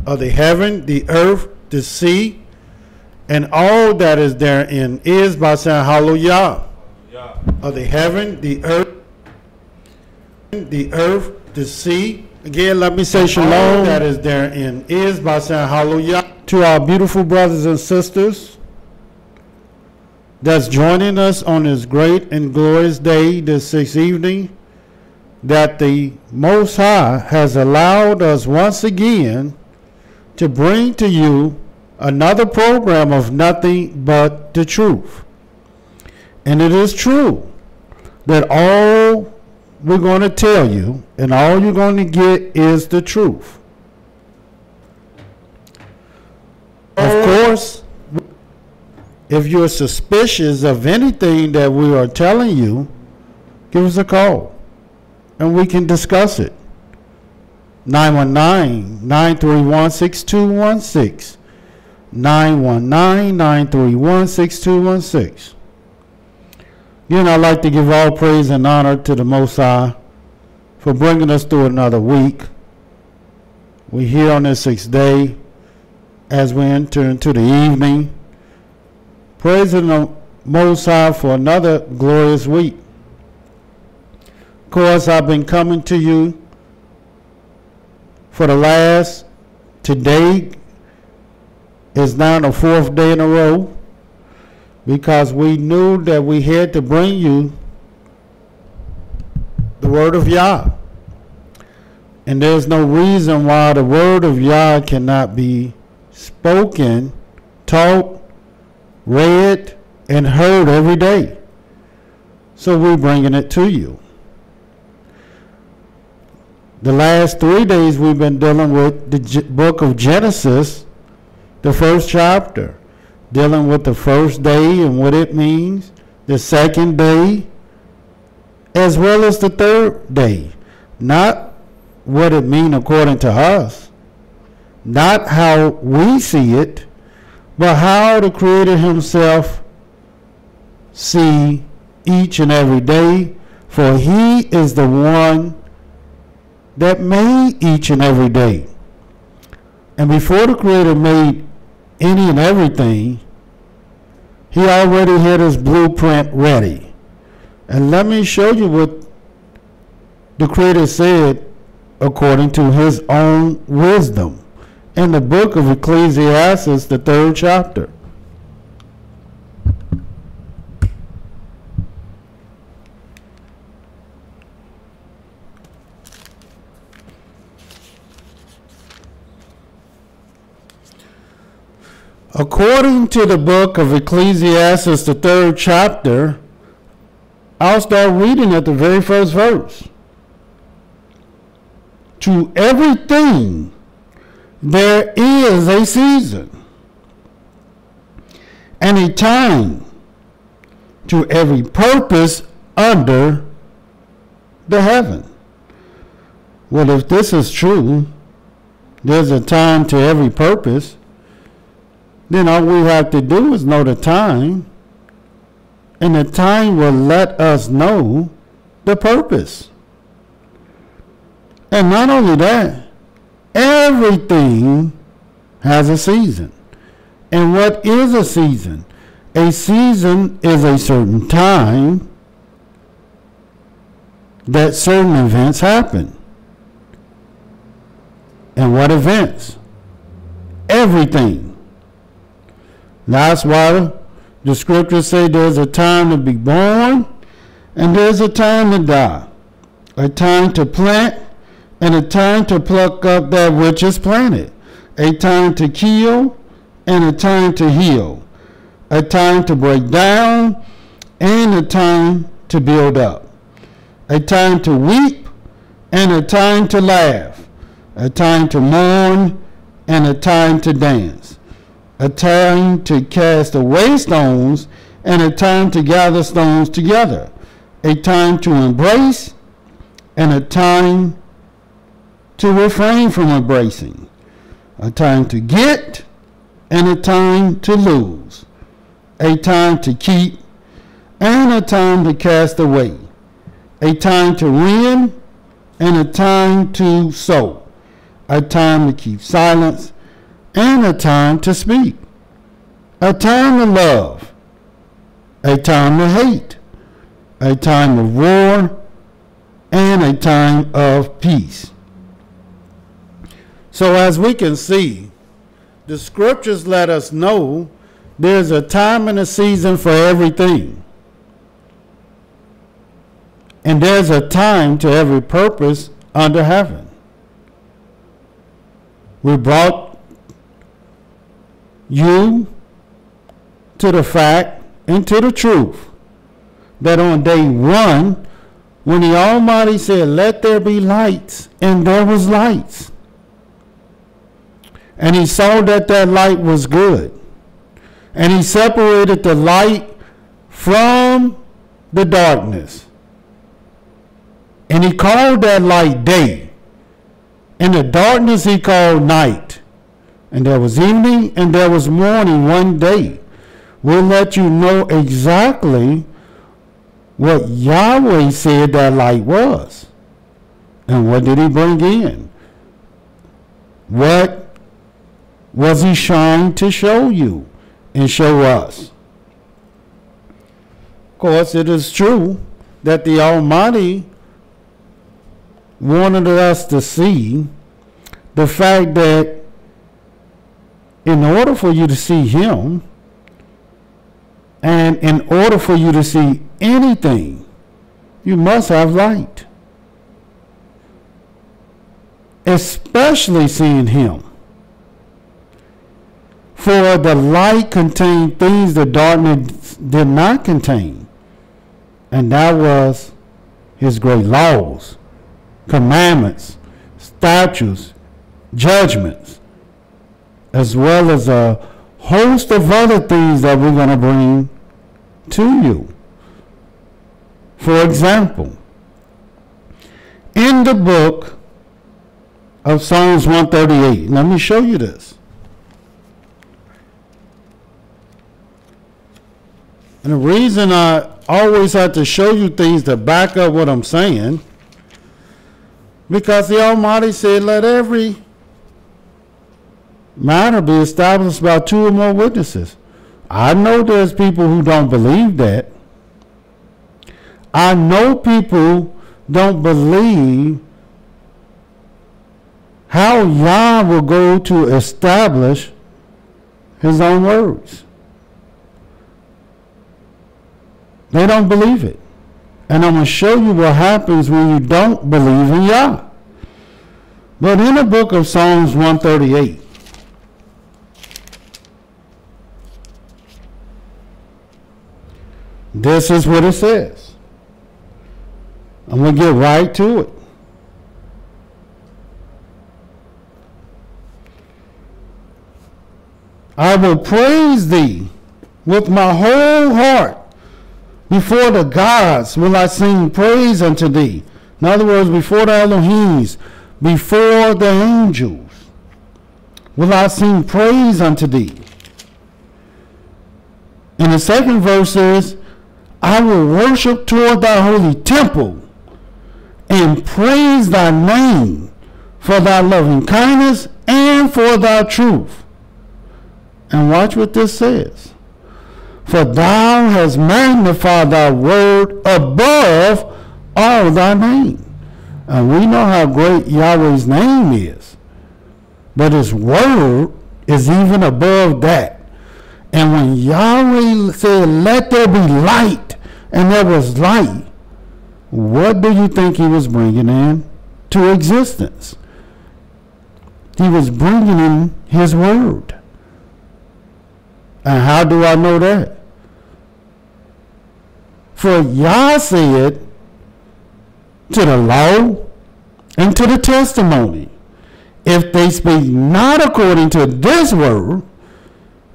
of the heaven, the earth, the sea, and all that is therein is by saying hallelujah. Of the heaven, the earth, the sea. Again, let me say shalom. All that is therein is by saying hallelujah. To our beautiful brothers and sisters that's joining us on this great and glorious day, this sixth evening, that the Most High has allowed us once again to bring to you another program of nothing but the truth. And it is true that all we're going to tell you and all you're going to get is the truth. Of course, if you're suspicious of anything that we are telling you, give us a call and we can discuss it. 919-931-6216. 919-931-6216. Again, I'd like to give all praise and honor to the Most High for bringing us through another week. We're here on this sixth day as we enter into the evening, praising the Most High for another glorious week. Of course, I've been coming to you for the last, today is now the fourth day in a row, because we knew that we had to bring you the word of Yah. And there's no reason why the word of Yah cannot be spoken, taught, read, and heard every day. So we're bringing it to you. The last 3 days we've been dealing with the book of Genesis, the first chapter, dealing with the first day and what it means, the second day, as well as the third day. Not what it means according to us, not how we see it, but how the Creator himself see each and every day, for he is the one that made each and every day. And before the Creator made any and everything, he already had his blueprint ready. And let me show you what the Creator said according to his own wisdom in the book of Ecclesiastes, the 3rd chapter. According to the book of Ecclesiastes, the 3rd chapter, I'll start reading at the very first verse. To everything there is a season and a time to every purpose under the heaven. Well, if this is true, there's a time to every purpose, then all we have to do is know the time, and the time will let us know the purpose. And not only that, everything has a season. And what is a season? A season is a certain time that certain events happen. And what events? Everything. That's why the scriptures say there's a time to be born and there's a time to die. A time to plant and a time to pluck up that which is planted. A time to kill and a time to heal. A time to break down and a time to build up. A time to weep and a time to laugh. A time to mourn and a time to dance. A time to cast away stones and a time to gather stones together. A time to embrace and a time to refrain from embracing. A time to get and a time to lose. A time to keep and a time to cast away. A time to rend and a time to sow. a time to keep silence, and a time to speak, a time to love, a time to hate, a time of war, and a time of peace. So as we can see, the scriptures let us know there's a time and a season for everything. And there's a time to every purpose under heaven. We brought you to the fact and to the truth that on day one, when the Almighty said, "Let there be lights," and there was lights. And he saw that that light was good. And he separated the light from the darkness. And he called that light day. And the darkness he called night. And there was evening and there was morning one day. We'll let you know exactly what Yahweh said that light was. And what did he bring in? What was he trying to show you and show us? Of course, it is true that the Almighty wanted us to see the fact that in order for you to see him, and in order for you to see anything, you must have light. Especially seeing him. For the light contained things the darkness did not contain. And that was his great laws, commandments, statutes, judgments, as well as a host of other things that we're going to bring to you. For example, in the book of Psalms 138, let me show you this. And the reason I always have to show you things to back up what I'm saying, because the Almighty said, "Let every matter be established by two or more witnesses." I know there's people who don't believe that. I know people don't believe how Yah will go to establish his own words. They don't believe it. And I'm going to show you what happens when you don't believe in Yah. But in the book of Psalms 138, this is what it says. I'm going to get right to it. "I will praise thee with my whole heart. Before the gods will I sing praise unto thee." In other words, before the Elohims, before the angels, will I sing praise unto thee. And the second verse is, "I will worship toward thy holy temple and praise thy name for thy loving kindness and for thy truth." And watch what this says. "For thou hast magnified thy word above all thy name." And we know how great Yahweh's name is. But his word is even above that. And when Yahweh said, "Let there be light," and there was light, what do you think he was bringing in to existence? He was bringing in his word. And how do I know that? For Yah said to the law and to the testimony, "If they speak not according to this word,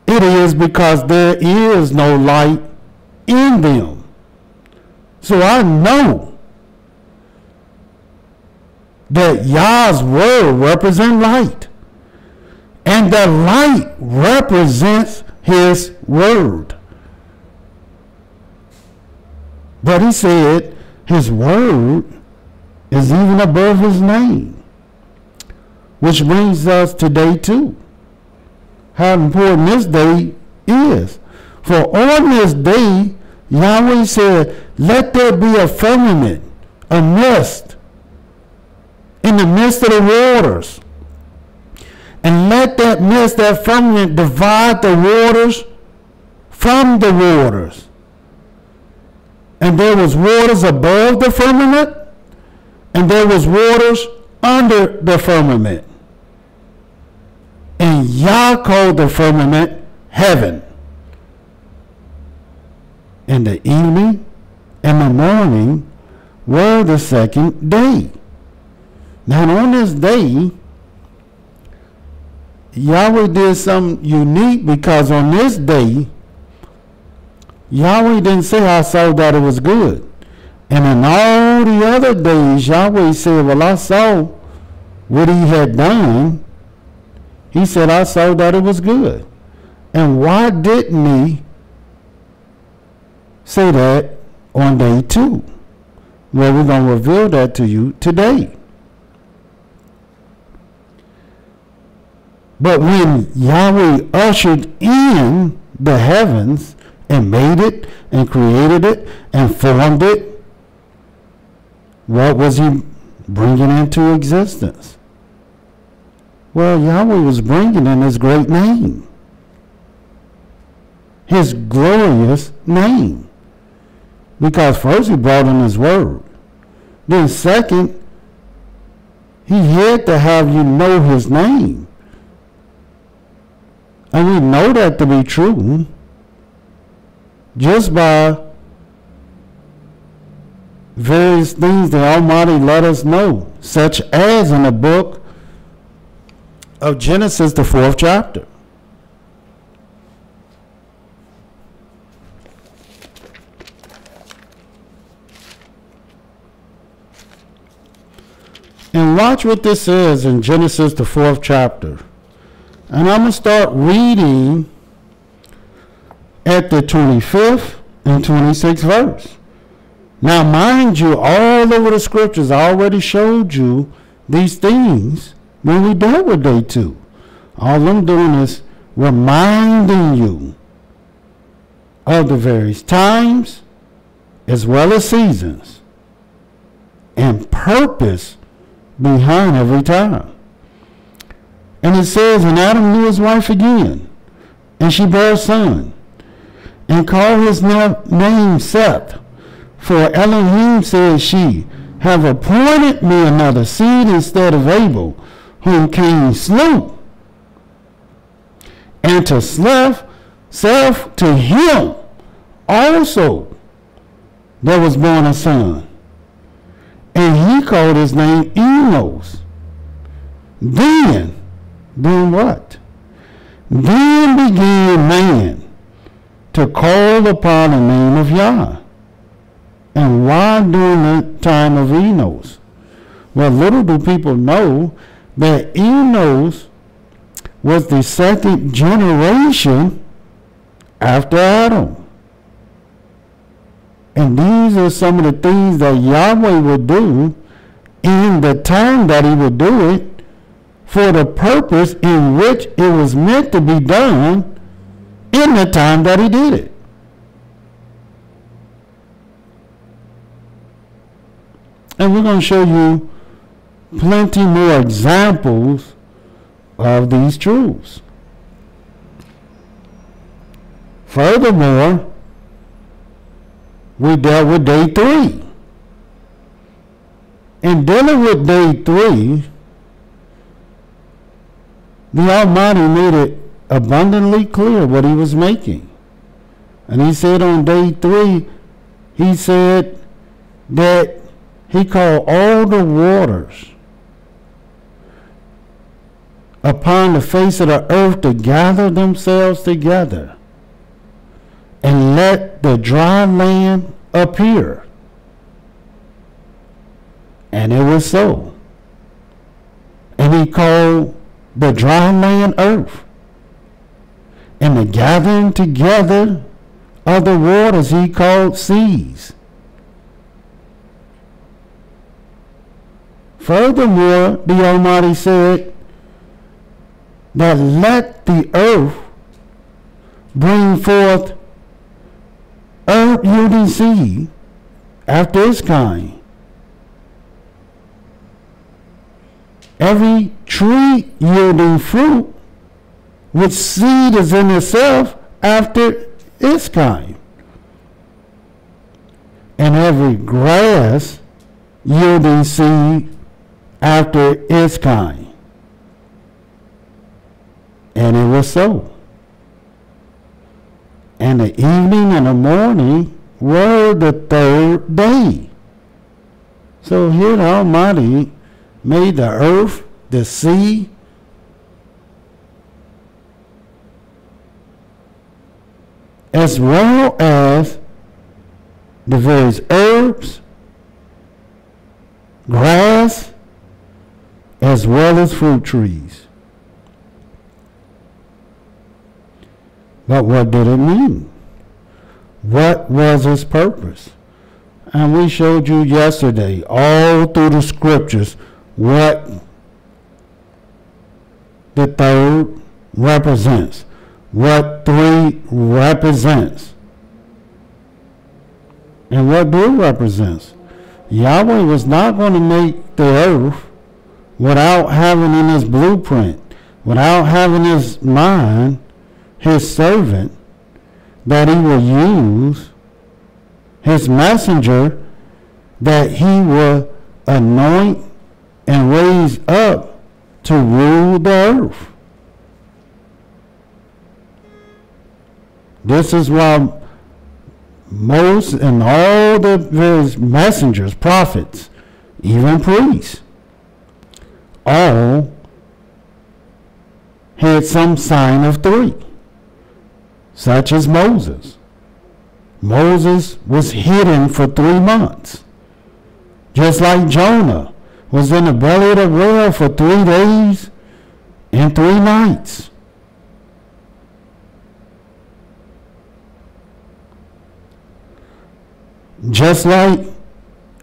it is because there is no light in them." So I know that Yah's word represents light. And the light represents his word. But he said his word is even above his name. which brings us to day 2. How important this day is. For on this day, Yahweh said, let there be a firmament, a mist, in the midst of the waters. And let that mist, that firmament, divide the waters from the waters. And there was waters above the firmament, and there was waters under the firmament. And Yah called the firmament heaven. And the evening and the morning were the second day. Now on this day, Yahweh did something unique, because on this day, Yahweh didn't say, I saw that it was good. And in all the other days, Yahweh said, well, I saw what he had done. He said, I saw that it was good. And why didn't he say that on day 2? Well, we're going to reveal that to you today. But when Yahweh ushered in the heavens and made it and created it and formed it, what was he bringing into existence? Well, Yahweh was bringing in his great name, his glorious name. Because first he brought in his word. Then second, he had to have you know his name. And we know that to be true just by various things the Almighty let us know, such as in the book of Genesis, the 4th chapter. And watch what this says in Genesis, the 4th chapter. And I'm going to start reading at the 25th and 26th verse. Now, mind you, all over the scriptures, I already showed you these things when we dealt with day 2. All I'm doing is reminding you of the various times as well as seasons and purpose behind every time. And it says, and Adam knew his wife again, and she bare a son, and called his name Seth. For Elohim, said she, have appointed me another seed instead of Abel, whom Cain slew. And to Seth, to him also there was born a son, and he called his name Enos. Then what? Then began man to call upon the name of Yah. And why during the time of Enos? Well, little do people know that Enos was the second generation after Adam. And these are some of the things that Yahweh would do in the time that he would do it, for the purpose in which it was meant to be done in the time that he did it. And we're going to show you plenty more examples of these truths. Furthermore, we dealt with day 3. In dealing with day 3, the Almighty made it abundantly clear what he was making. And he said on day 3, he said that he called all the waters upon the face of the earth to gather themselves together and let the dry land appear. And it was so. And he called the dry land earth, and the gathering together of the waters he called seas. Furthermore, the Almighty said that let the earth bring forth herb yielding seed after its kind. Every tree yielding fruit which seed is in itself after its kind. And every grass yielding seed after its kind. And it was so. And the evening and the morning were the third day. So here the Almighty made the earth, the sea, as well as the various herbs, grass, as well as fruit trees. But what did it mean? What was its purpose? And we showed you yesterday, all through the scriptures, what the third represents, what three represents, and what blue represents. Yahweh was not going to make the earth without having in his blueprint, without having his mind, his servant, that he will use, his messenger, that he will anoint and raise up to rule the earth. This is why most and all the various messengers, prophets, even priests, all had some sign of three, such as Moses. Moses was hidden for 3 months, just like Jonah was in the belly of the whale for 3 days and 3 nights. Just like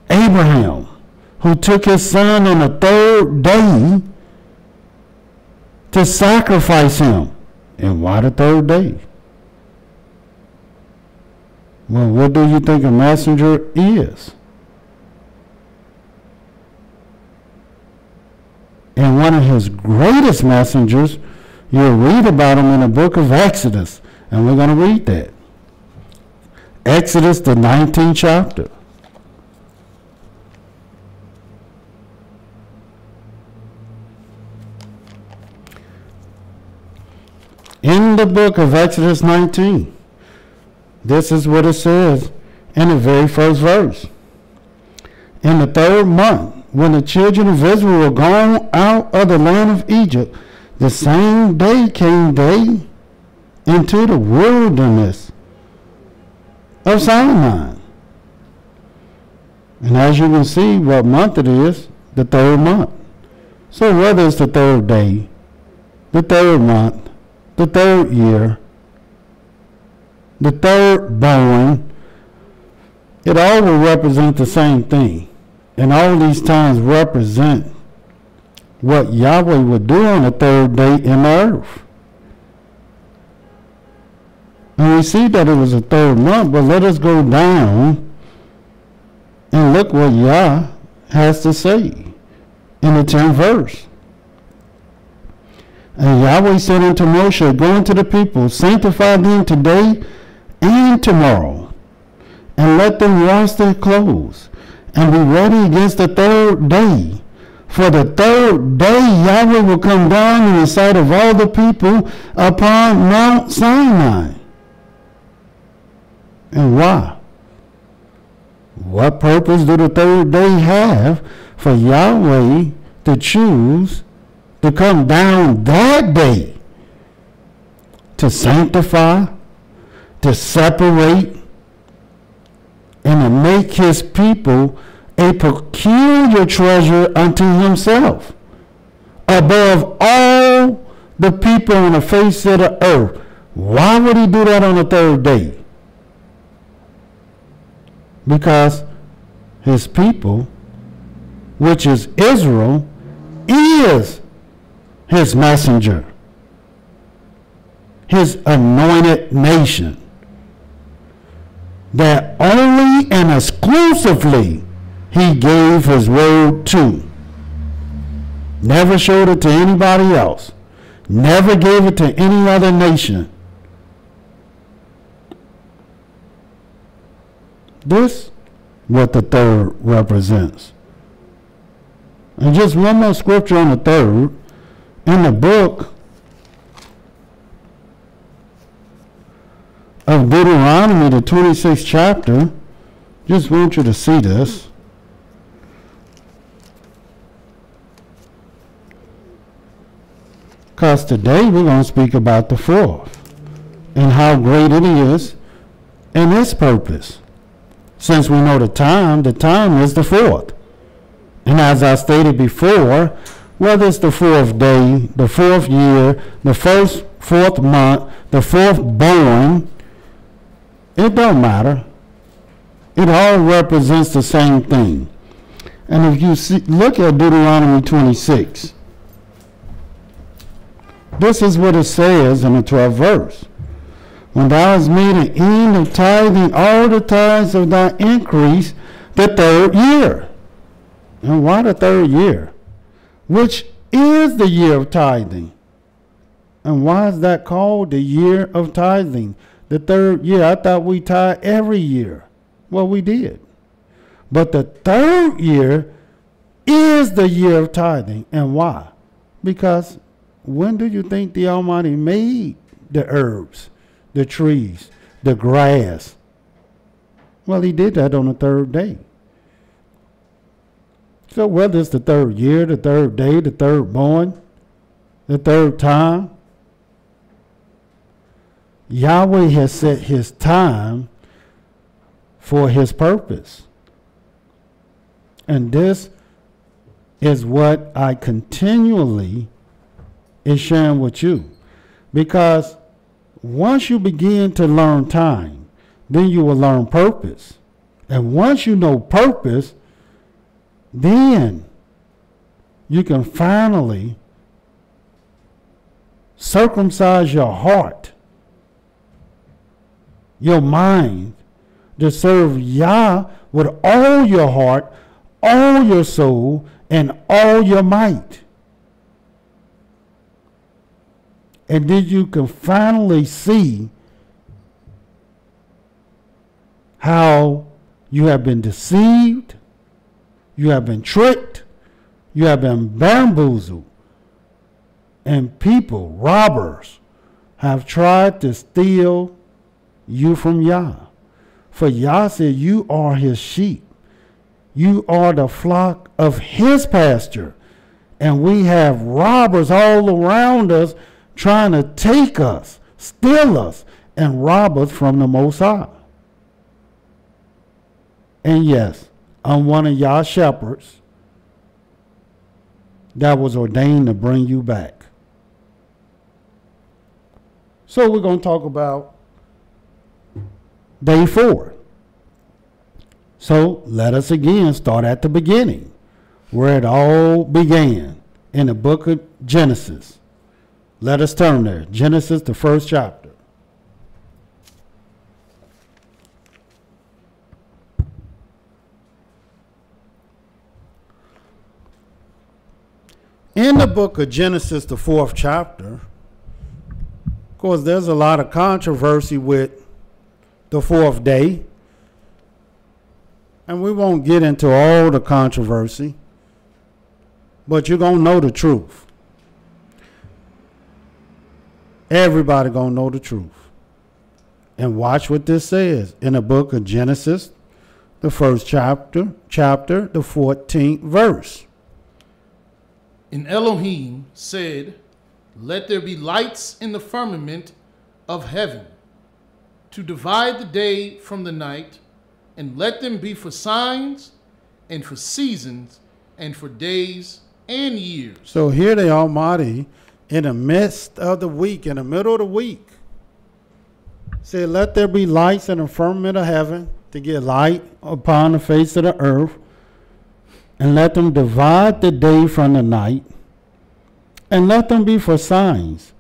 Abraham, who took his son on the 3rd day to sacrifice him. And why the 3rd day? Well, what do you think a messenger is? And one of his greatest messengers, you'll read about him in the book of Exodus, and we're going to read that. Exodus, the 19th chapter. In the book of Exodus 19, this is what it says in the very first verse. In the 3rd month, when the children of Israel were gone out of the land of Egypt, the same day came they into the wilderness of Sinai. And as you can see what month it is, the 3rd month. So whether it's the 3rd day, the 3rd month, the 3rd year, the 3rd born, it all will represent the same thing. And all these times represent what Yahweh would do on the 3rd day in the earth. And we see that it was the 3rd month, but let us go down and look what Yah has to say in the 10th verse. And Yahweh said unto Moshe, go unto the people, sanctify them today and tomorrow, and let them wash their clothes, and be ready against the 3rd day. For the 3rd day Yahweh will come down in the sight of all the people upon Mount Sinai. And why? What purpose do the 3rd day have for Yahweh to choose to come down that day? To sanctify, to separate, and to make his people a peculiar treasure unto himself, above all the people on the face of the earth. Why would he do that on the 3rd day? Because his people, which is Israel, is his messenger. his anointed nation that only and exclusively he gave his word to. Never showed it to anybody else. Never gave it to any other nation. This what the third represents. And just one more scripture on the third. In the book of Deuteronomy, the 26th chapter, just want you to see this. Because today we're going to speak about the fourth and how great it is and its purpose. Since we know the time is the fourth. And as I stated before, whether it's the fourth day, the fourth year, the fourth month, the fourth born, it don't matter. It all represents the same thing. And if you look at Deuteronomy 26, this is what it says in the 12th verse. When thou hast made an end of tithing all the tithes of thy increase the third year. And why the third year? Which is the year of tithing. And why is that called the year of tithing? The third year. I thought we tithe every year. Well, we did. But the third year is the year of tithing. And why? Because when do you think the Almighty made the herbs, the trees, the grass? Well, he did that on the third day. So whether it's the third year, the third day, the third born, the third time, Yahweh has set his time for his purpose. And this is what I continually is sharing with you. Because once you begin to learn time, then you will learn purpose. And once you know purpose, then you can finally circumcise your heart, your mind, to serve Yah with all your heart, all your soul, and all your might. And then you can finally see how you have been deceived, you have been tricked, you have been bamboozled, and people, robbers, have tried to steal you from Yah. For Yah said, you are his sheep. You are the flock of his pasture. And we have robbers all around us trying to take us, steal us, and rob us from the Most High. And yes, I'm one of Yah's shepherds that was ordained to bring you back. So we're going to talk about day 4. So let us again start at the beginning, where it all began, in the book of Genesis. Let us turn there. Genesis, the 1st chapter. In the book of Genesis, the 4th chapter, of course, there's a lot of controversy with the 4th day. And we won't get into all the controversy, but you're going to know the truth. Everybody going to know the truth. And watch what this says in the book of Genesis, the 1st chapter, the 14th verse. And Elohim said, let there be lights in the firmament of heaven, to divide the day from the night, and let them be for signs, and for seasons, and for days and years. So here the Almighty, in the midst of the week, in the middle of the week, said, let there be lights in the firmament of heaven, to give light upon the face of the earth, and let them divide the day from the night, and let them be for signs,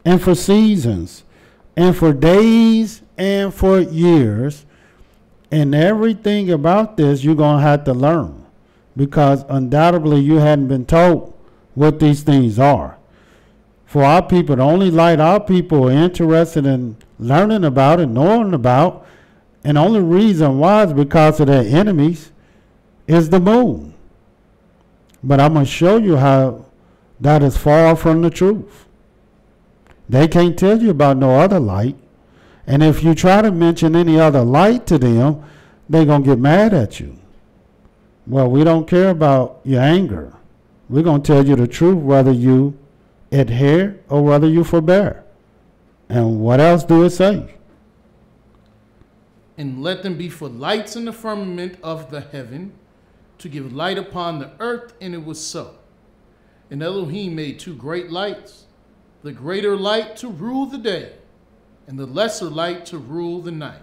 and for seasons and for days and for years. And everything about this you're going to have to learn, because undoubtedly you hadn't been told what these things are. For our people, the only light our people are interested in learning about and knowing about, and the only reason why is because of their enemies, is the moon. But I'm going to show you how that is far from the truth. They can't tell you about no other light. And if you try to mention any other light to them, they're going to get mad at you. Well, we don't care about your anger. We're going to tell you the truth, whether you adhere or whether you forbear. And what else do it say? And let them be for lights in the firmament of the heaven, to give light upon the earth, and it was so. And Elohim made two great lights, the greater light to rule the day, and the lesser light to rule the night.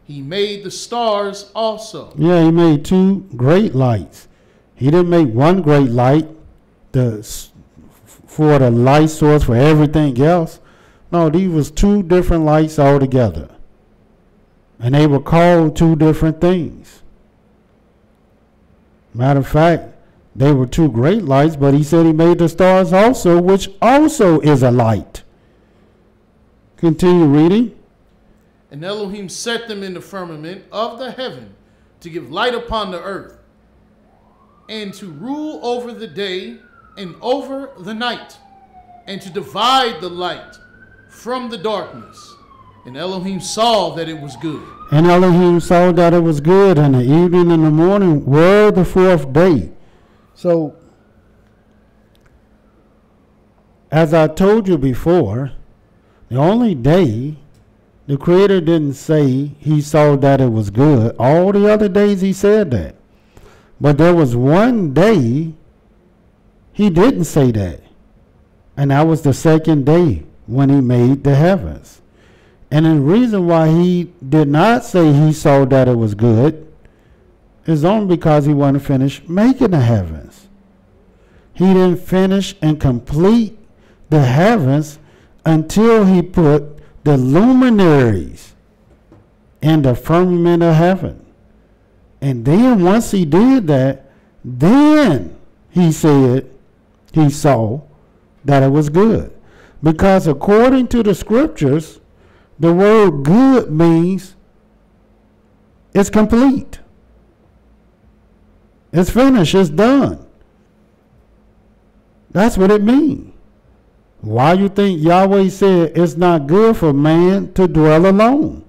He made the stars also. Yeah, he made two great lights. He didn't make one great light for the light source for everything else. No, these was two different lights altogether. And they were called two different things. Matter of fact, they were two great lights, but he said he made the stars also, which also is a light. Continue reading. And Elohim set them in the firmament of the heaven to give light upon the earth, and to rule over the day and over the night, and to divide the light from the darkness. And Elohim saw that it was good. And Elohim saw that it was good, and the evening and the morning were the fourth day. So, as I told you before, the only day the Creator didn't say he saw that it was good. All the other days he said that. But there was one day he didn't say that. And that was the second day when he made the heavens. And the reason why he did not say he saw that it was good is only because he wasn't finished making the heavens. He didn't finish and complete the heavens until he put the luminaries in the firmament of heaven. And then once he did that, then he said he saw that it was good. Because according to the scriptures, the word good means it's complete. It's finished. It's done. That's what it means. Why you think Yahweh said it's not good for man to dwell alone?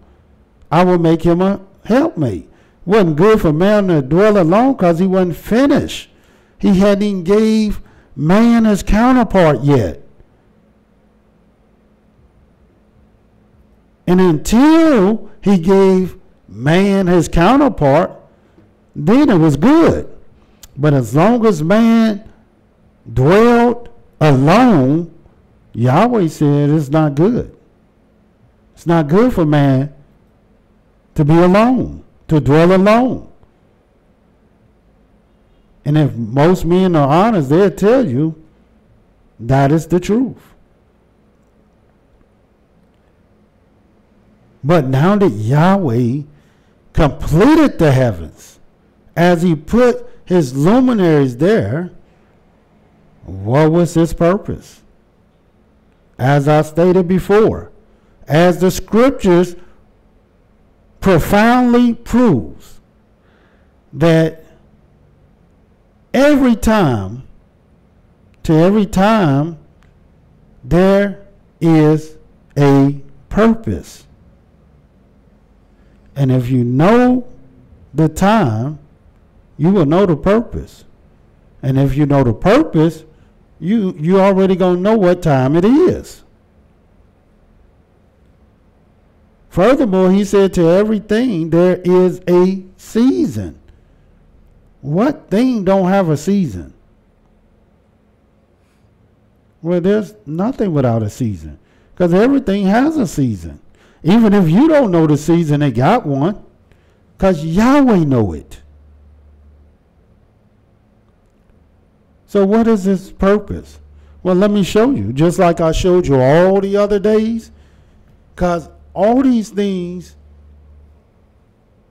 I will make him a helpmate. Wasn't good for man to dwell alone because he wasn't finished. He hadn't even gave man his counterpart yet. And until he gave man his counterpart, then it was good. But as long as man dwelled alone, Yahweh said it's not good. It's not good for man to be alone, to dwell alone. And if most men are honest, they'll tell you that is the truth. But now that Yahweh completed the heavens, as he put his luminaries there, what was his purpose? As I stated before, as the scriptures profoundly proves that every time there is a purpose. And if you know the time, you will know the purpose. And if you know the purpose, you already gonna know what time it is. Furthermore, he said to everything there is a season. What thing don't have a season? Well, there's nothing without a season, because everything has a season. Even if you don't know the season, they got one, because Yahweh know it. So what is his purpose? Well, let me show you, just like I showed you all the other days, because all these things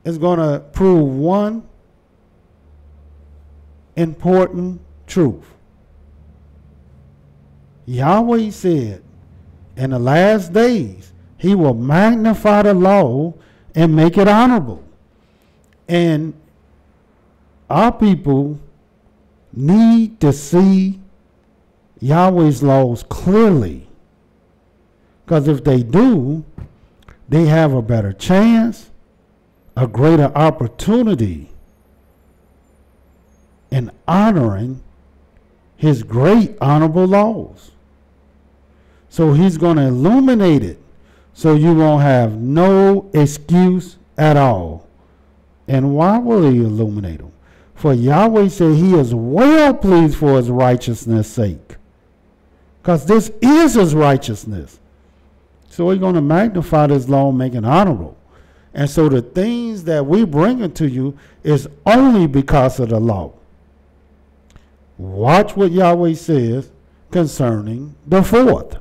is going to prove one important truth. Yahweh said in the last days, he will magnify the law and make it honorable. And our people need to see Yahweh's laws clearly. Because if they do, they have a better chance, a greater opportunity in honoring his great honorable laws. So he's going to illuminate it so you won't have no excuse at all. And why will he illuminate them? For Yahweh said he is well pleased for his righteousness' sake. Because this is his righteousness. So he's going to magnify this law and make it honorable. And so the things that we bring to you is only because of the law. Watch what Yahweh says concerning the fourth.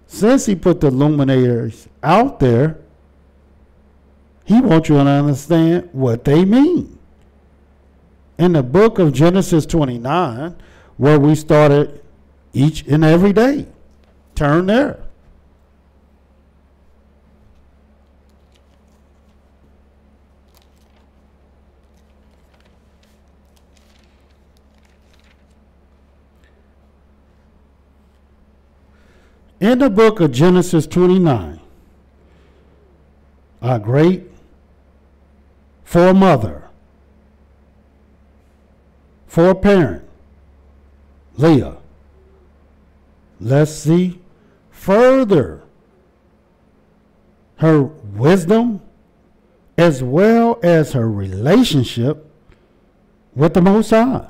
Since he put the illuminators out there, he wants you to understand what they mean. In the book of Genesis 29, where we started each and every day. Turn there. In the book of Genesis 29, our great foremother, foreparent, Leah. Let's see further her wisdom as well as her relationship with the Most High.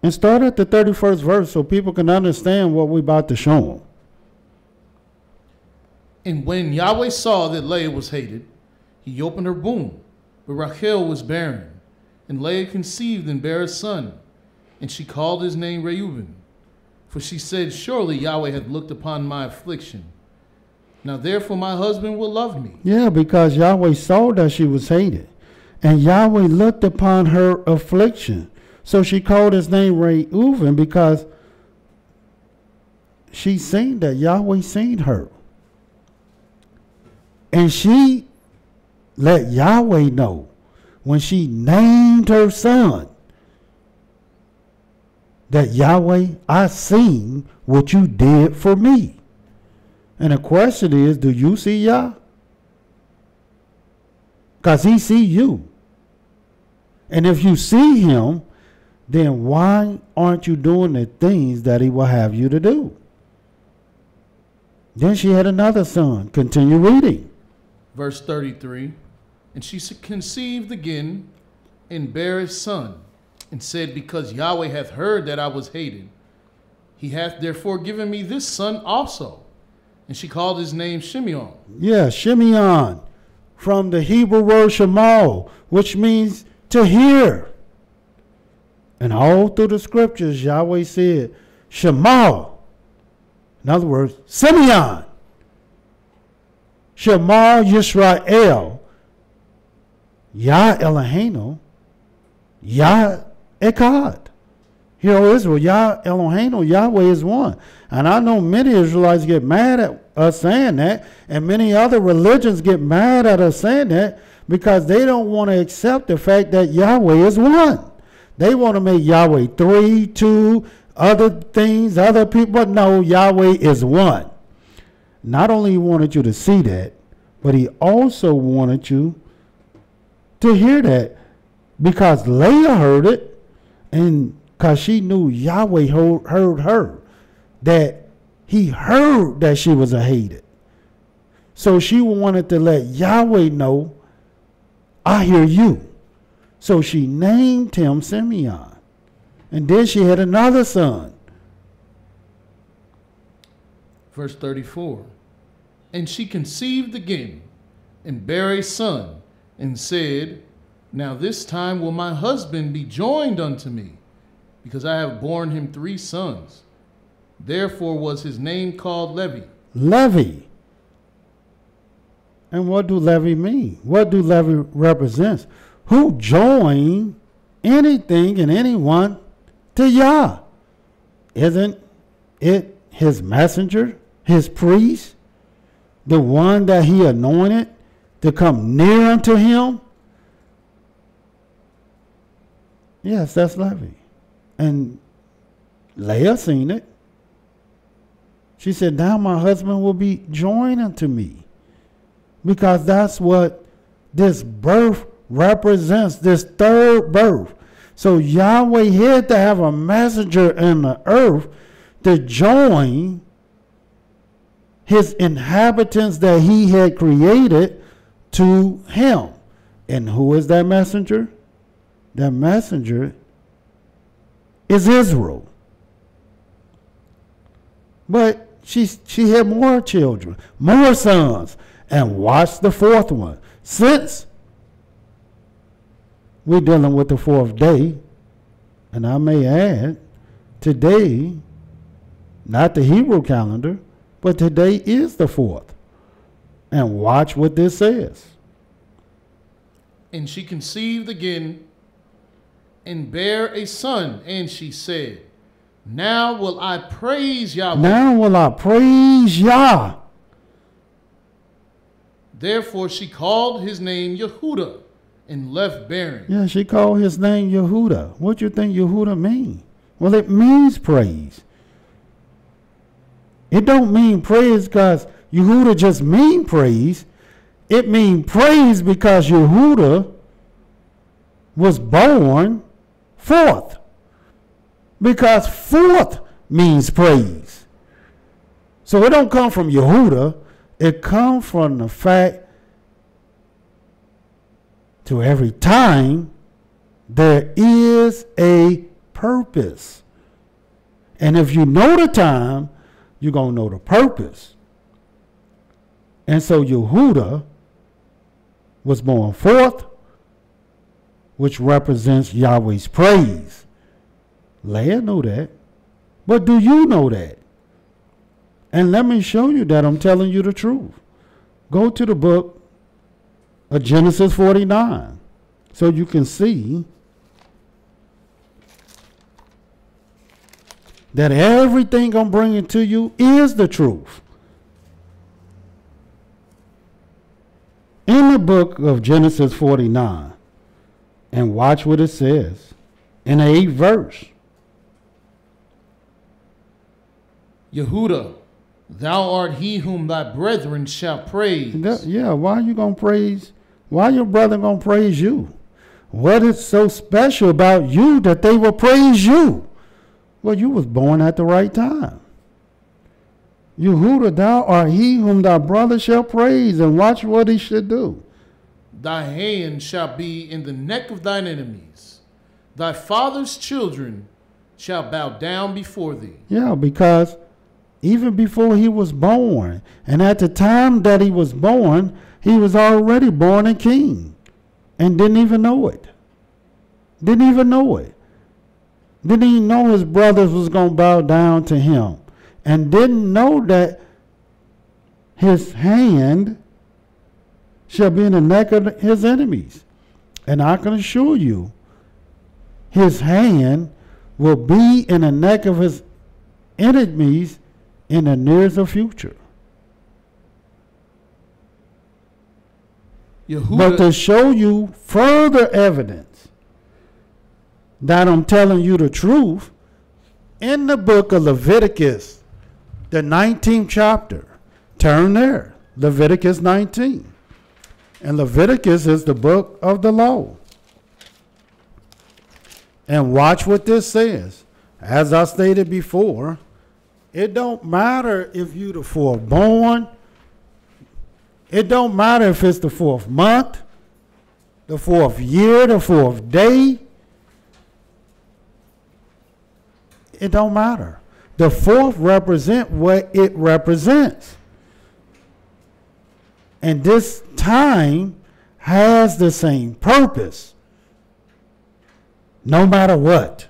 And start at the 31st verse so people can understand what we're about to show them. And when Yahweh saw that Leah was hated, he opened her womb, but Rachel was barren. And Leah conceived and bare a son, and she called his name Reuben. For she said, surely Yahweh hath looked upon my affliction. Now therefore my husband will love me. Yeah, because Yahweh saw that she was hated. And Yahweh looked upon her affliction. So she called his name Reuben because she seen that Yahweh seen her. And she let Yahweh know when she named her son that Yahweh, I seen what you did for me. And the question is, do you see Yah? Because he see you. And if you see him, then why aren't you doing the things that he will have you to do? Then she had another son. Continue reading. Verse 33, and she conceived again and bare a son, and said, because Yahweh hath heard that I was hated, he hath therefore given me this son also. And she called his name Shimeon. Yeah, Shimeon, from the Hebrew word Shema, which means to hear. And all through the scriptures, Yahweh said, Shema. In other words, Simeon. Shema Yisrael. Yah Eloheinu. Yah Echad. Hear, O Israel, Yah Eloheinu, Yahweh is one. And I know many Israelites get mad at us saying that, and many other religions get mad at us saying that because they don't want to accept the fact that Yahweh is one. They want to make Yahweh 3, 2, other things, other people, but no, Yahweh is one. Not only he wanted you to see that, but he also wanted you to hear that because Leah heard it, and because she knew Yahweh heard her, that he heard that she was a hated. So she wanted to let Yahweh know, I hear you. So she named him Simeon. And then she had another son. Verse 34, and she conceived again and bare a son, and said, now this time will my husband be joined unto me. because I have borne him 3 sons. Therefore was his name called Levi. Levi. And what do Levi mean? What do Levi represent? Who join anything and anyone to Yah? Isn't it his messenger, his priest, the one that he anointed to come near unto him? Yes, that's Levi. And Leah seen it. She said, now my husband will be joined unto me. Because that's what this birth represents, this third birth. So Yahweh had to have a messenger in the earth to join his inhabitants that he had created to him. And who is that messenger? That messenger is Israel. But she had more children, more sons. And watch the 4th one. Since we're dealing with the 4th day, and I may add, today, not the Hebrew calendar, but today is the 4th. And watch what this says. And she conceived again and bare a son, and she said, now will I praise Yahweh. Now will I praise Yah. Therefore she called his name Yehudah and left bearing. Yeah, she called his name Yehudah. What do you think Yehudah mean? Well, it means praise. It don't mean praise because Yehudah just mean praise. It mean praise because Yehudah was born 4th. Because 4th means praise. So it don't come from Yehudah. It comes from the fact to every time there is a purpose. And if you know the time, you're going to know the purpose. And so Yehudah was born 4th, which represents Yahweh's praise. Leah knew that. But do you know that? And let me show you that I'm telling you the truth. Go to the book of Genesis 49 so you can see that everything I'm bringing to you is the truth. In the book of Genesis 49, and watch what it says in the 8th verse. Yehudah, thou art he whom thy brethren shall praise. Why are you going to praise? Why your brother going to praise you? What is so special about you that they will praise you? Well, you was born at the right time. Yehudah, thou art he whom thy brother shall praise, and watch what he should do. Thy hand shall be in the neck of thine enemies. Thy father's children shall bow down before thee. Yeah, because even before he was born, and at the time that he was born, he was already born a king and didn't even know it. Didn't even know it. Didn't even know his brothers was going to bow down to him, and didn't know that his hand shall be in the neck of his enemies. And I can assure you, his hand will be in the neck of his enemies in the nearest future. Yehudah, but to show you further evidence that I'm telling you the truth, in the book of Leviticus, the 19th chapter, turn there, Leviticus 19. And Leviticus is the book of the law. And watch what this says. As I stated before, it don't matter if you the 4th born. It don't matter if it's the 4th month, the 4th year, the 4th day. It don't matter. The 4th represent what it represents. And this time has the same purpose, no matter what.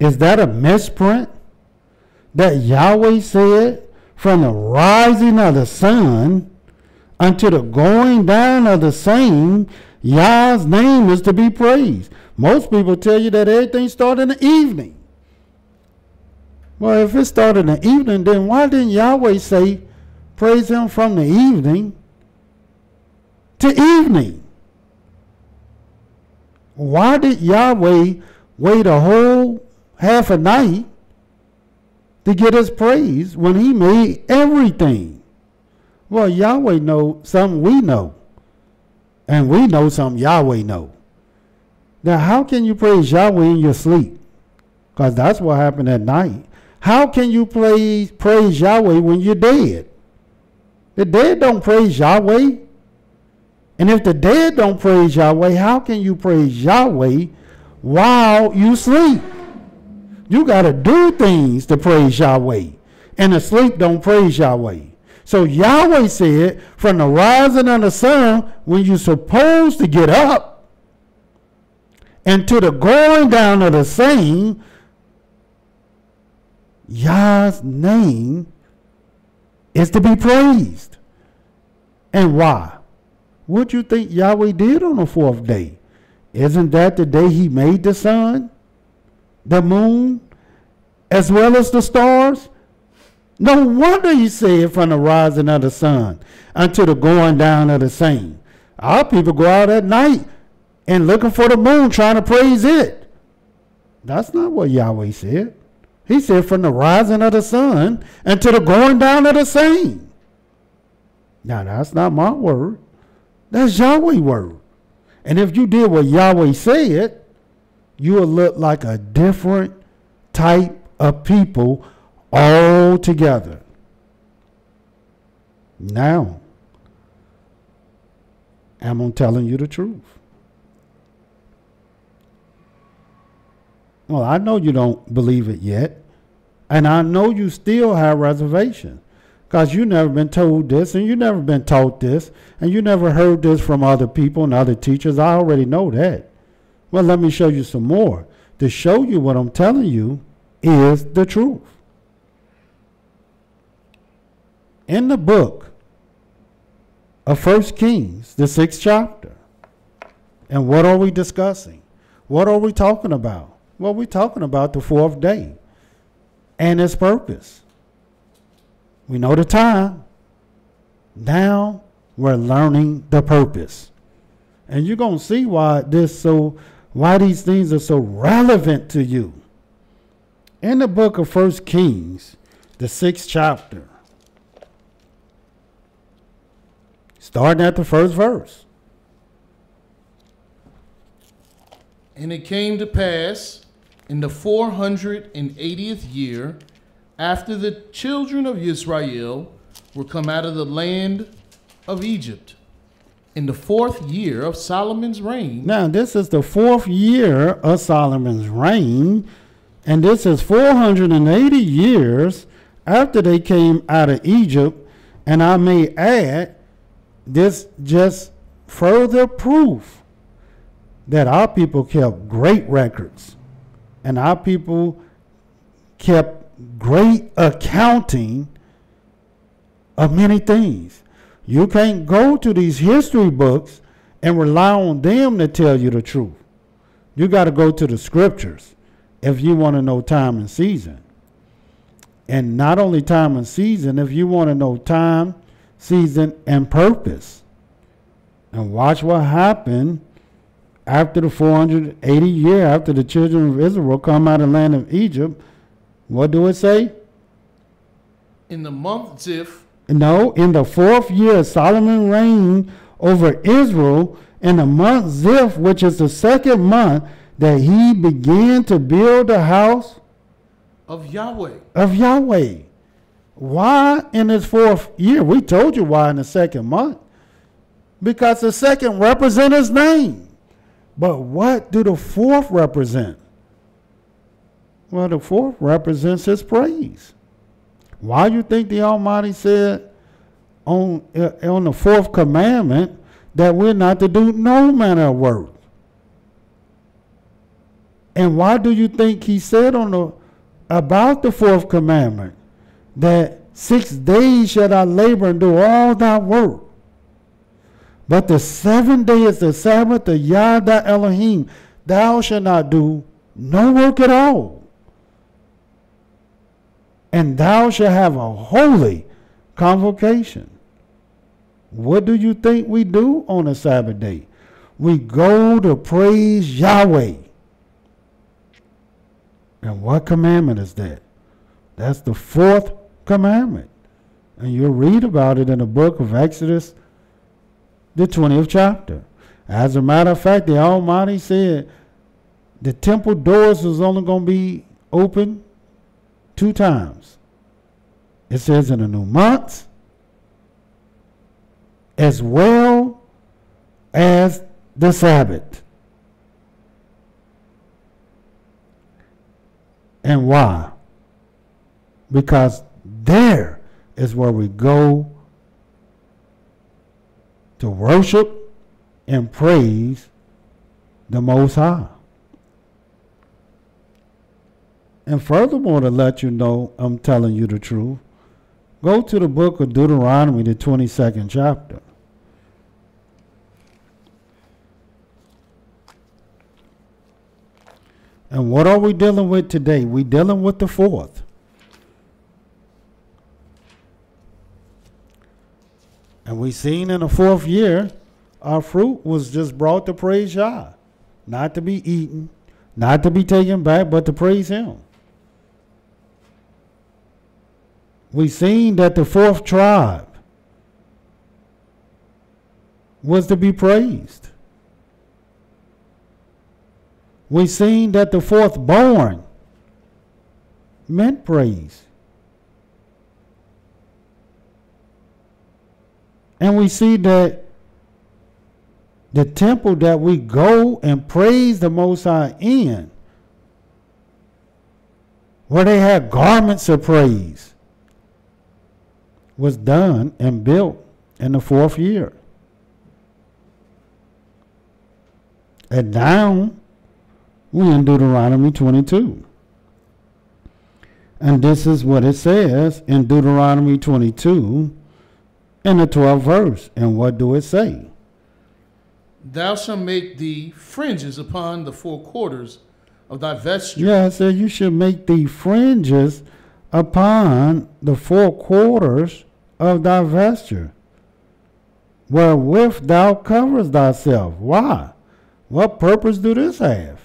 Is that a misprint? That Yahweh said, from the rising of the sun unto the going down of the same, Yah's name is to be praised. Most people tell you that everything started in the evening. Well, if it started in the evening, then why didn't Yahweh say, praise him from the evening to evening? Why did Yahweh wait a whole half a night to get his praise when he made everything? Well, Yahweh knows something we know, and we know something Yahweh knows. Now, how can you praise Yahweh in your sleep? Because that's what happened at night. How can you praise Yahweh when you're dead? The dead don't praise Yahweh. And if the dead don't praise Yahweh, how can you praise Yahweh while you sleep? You got to do things to praise Yahweh. And the sleep don't praise Yahweh. So Yahweh said, from the rising of the sun, when you're supposed to get up, and to the going down of the same, Yah's name is to be praised. And why? What you think Yahweh did on the fourth day? Isn't that the day he made the sun, the moon, as well as the stars? No wonder he said from the rising of the sun until the going down of the same. Our people go out at night and looking for the moon, trying to praise it. That's not what Yahweh said. He said from the rising of the sun until the going down of the same. Now, that's not my word. That's Yahweh's word. And if you did what Yahweh said, you will look like a different type of people altogether. Now, I'm telling you the truth. Well, I know you don't believe it yet, and I know you still have reservation, because you never been told this, and you never been taught this, and you never heard this from other people and other teachers. I already know that. Well, let me show you some more to show you what I'm telling you is the truth. In the book of 1 Kings, the 6th chapter, and what are we discussing? What are we talking about? Well, we're talking about the fourth day and its purpose. We know the time. Now we're learning the purpose. And you're going to see why these things are so relevant to you. In the book of 1 Kings, the 6th chapter, starting at the first verse. And it came to pass in the 480th year, after the children of Israel were come out of the land of Egypt, in the 4th year of Solomon's reign. Now, this is the 4th year of Solomon's reign, and this is 480 years after they came out of Egypt. And I may add, this just further proof that our people kept great records, and our people kept great accounting of many things. You can't go to these history books and rely on them to tell you the truth. You got to go to the scriptures if you want to know time and season. And not only time and season, if you want to know time, season, and purpose. And watch what happened after the 480 year, after the children of Israel come out of the land of Egypt. What do it say? In the month Ziph. No, in the 4th year, Solomon reigned over Israel, in the month Ziph, which is the 2nd month, that he began to build the house of Yahweh. Of Yahweh. Why in his 4th year? We told you why in the 2nd month. Because the 2nd represents his name. But what do the 4th represent? Well, the 4th represents his praise. Why you think the Almighty said on the 4th commandment that we're not to do no manner of work? And why do you think he said about the fourth commandment that 6 days shall thou labor and do all thy work, but the 7th day is the Sabbath of Yah thy Elohim. Thou shalt not do no work at all. And thou shalt have a holy convocation. What do you think we do on a Sabbath day? We go to praise Yahweh. And what commandment is that? That's the 4th commandment. And you'll read about it in the book of Exodus, the 20th chapter. As a matter of fact, the Almighty said the temple doors was only going to be open 2 times. It says in the new months, as well as the Sabbath. And why? Because there is where we go to worship and praise the Most High. And furthermore, to let you know I'm telling you the truth, go to the book of Deuteronomy, the 22nd chapter. And what are we dealing with today? We're dealing with the 4th. And we seen in the 4th year, our fruit was just brought to praise Yah. Not to be eaten, not to be taken back, but to praise Him. We seen that the 4th tribe was to be praised. We seen that the 4th born meant praise. And we see that the temple that we go and praise the Most High in, where they had garments of praise, was done and built in the 4th year. And now we in Deuteronomy 22. And this is what it says in Deuteronomy 22 in the 12th verse. And what do it say? Thou shalt make thee fringes upon the 4 quarters of thy vesture. Yeah, it said you should make thee fringes upon the 4 quarters of thy vesture, wherewith thou coverest thyself. Why? What purpose do this have?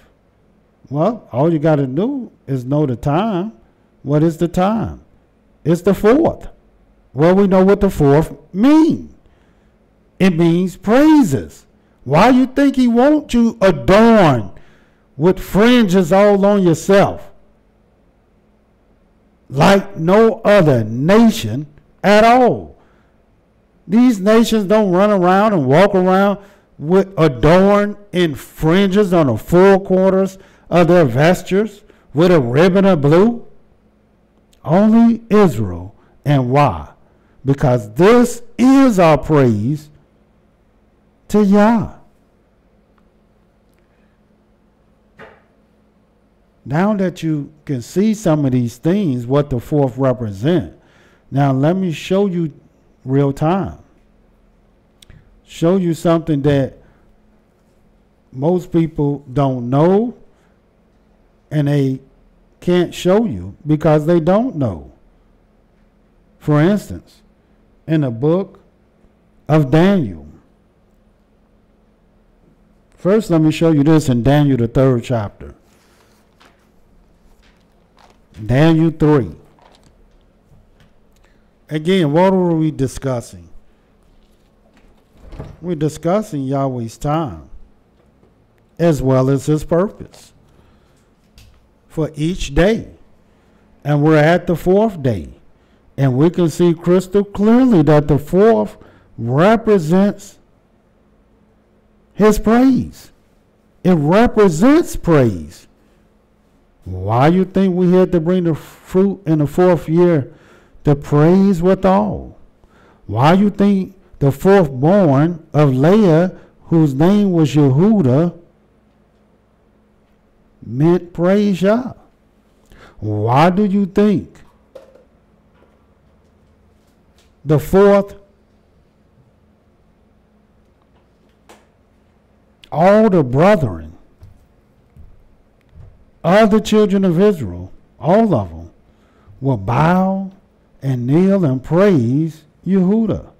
Well, all you got to do is know the time. What is the time? It's the 4th. Well, we know what the 4th means. It means praises. Why you think He wants you adorned with fringes all on yourself like no other nation at all? These nations don't run around and walk around with adorned in fringes on the 4 quarters of their vestures with a ribbon of blue. Only Israel. And why? Because this is our praise to Yah. Now that you can see some of these things, what the 4th represent, now let me show you real time. Show you something that most people don't know, and they can't show you because they don't know. For instance, in the book of Daniel. First, let me show you this in Daniel, the 3rd chapter. Daniel 3. Again, what were we discussing? We're discussing Yahweh's time as well as His purpose for each day. And we're at the 4th day. And we can see crystal clearly that the 4th represents His praise. It represents praise. Why you think we had to bring the fruit in the 4th year to praise withal? Why you think the 4th born of Leah, whose name was Yehudah, meant praise Yah. Why do you think the fourth, all the brethren of the children of Israel, all of them, will bow and kneel and praise Yehudah?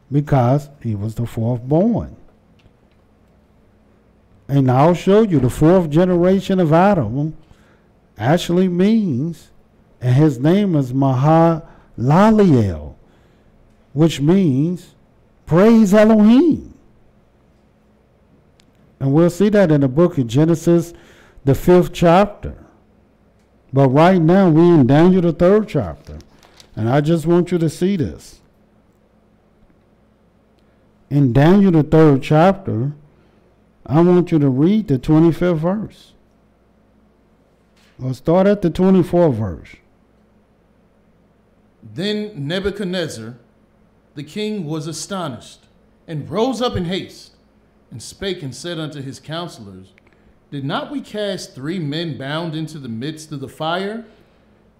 Because he was the fourth born. And I'll show you the fourth generation of Adam actually means, and his name is Mahalaliel, which means praise Elohim. And we'll see that in the book of Genesis, the 5th chapter. But right now we're in Daniel, the 3rd chapter. And I just want you to see this. In Daniel, the 3rd chapter, I want you to read the 25th verse. We'll start at the 24th verse. Then Nebuchadnezzar, the king, was astonished, and rose up in haste, and spake and said unto his counselors, Did not we cast 3 men bound into the midst of the fire?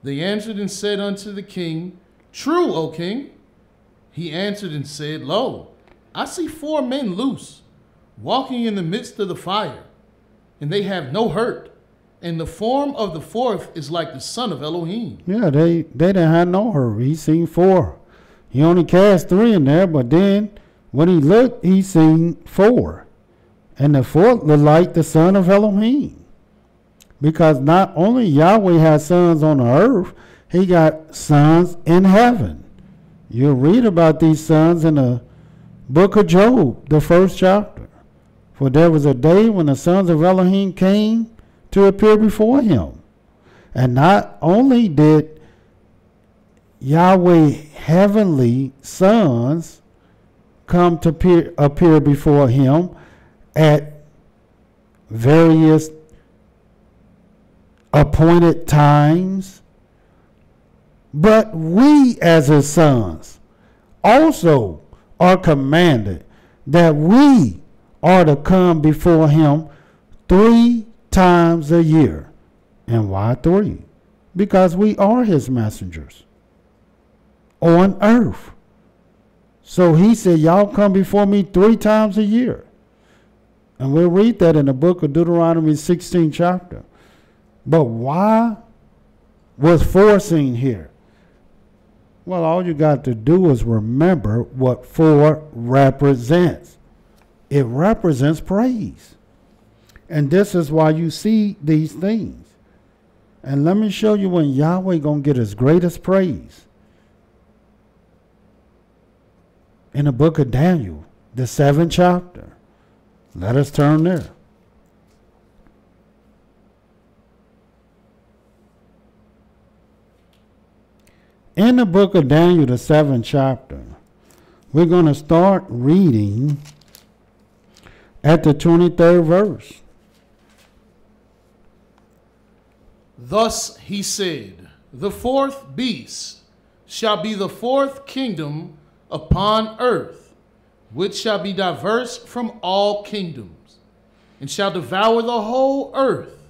They answered and said unto the king, True, O king. He answered and said, Lo, I see 4 men loose, walking in the midst of the fire, and they have no hurt. And the form of the 4th is like the son of Elohim. Yeah, they didn't have no hurt. He seen 4. He only cast 3 in there, but then when he looked, he seen 4. And the 4th looked like the son of Elohim. Because not only Yahweh has sons on the earth, he got sons in heaven. You'll read about these sons in the book of Job, the 1st chapter. For there was a day when the sons of Elohim came to appear before him. And not only did Yahweh heavenly sons come to appear before him at various appointed times, but we as his sons also are commanded that we are to come before him 3 times a year. And why 3? Because we are his messengers on earth. So he said, y'all come before me 3 times a year. And we'll read that in the book of Deuteronomy 16th chapter. But why was 4 seen here? Well, all you got to do is remember what 4 represents. It represents praise. And this is why you see these things. And let me show you when Yahweh gonna get his greatest praise. In the book of Daniel, the 7th chapter. Let us turn there. In the book of Daniel, the 7th chapter, we're going to start reading at the 23rd verse. Thus he said, The 4th beast shall be the 4th kingdom upon earth, which shall be diverse from all kingdoms, and shall devour the whole earth,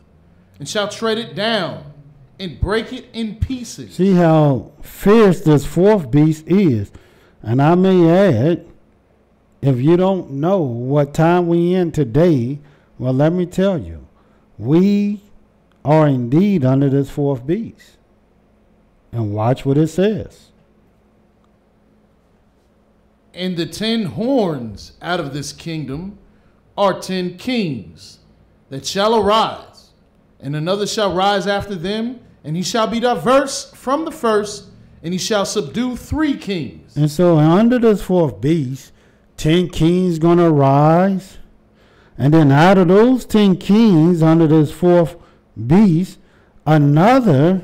and shall tread it down, and break it in pieces. See how fierce this 4th beast is. And I may add, if you don't know what time we in today, well, let me tell you, we are indeed under this 4th beast. And watch what it says. And the 10 horns out of this kingdom are 10 kings that shall arise, and another shall rise after them, and he shall be diverse from the first, and he shall subdue 3 kings. And so under this 4th beast, 10 kings going to rise. And then out of those 10 kings under this 4th beast, another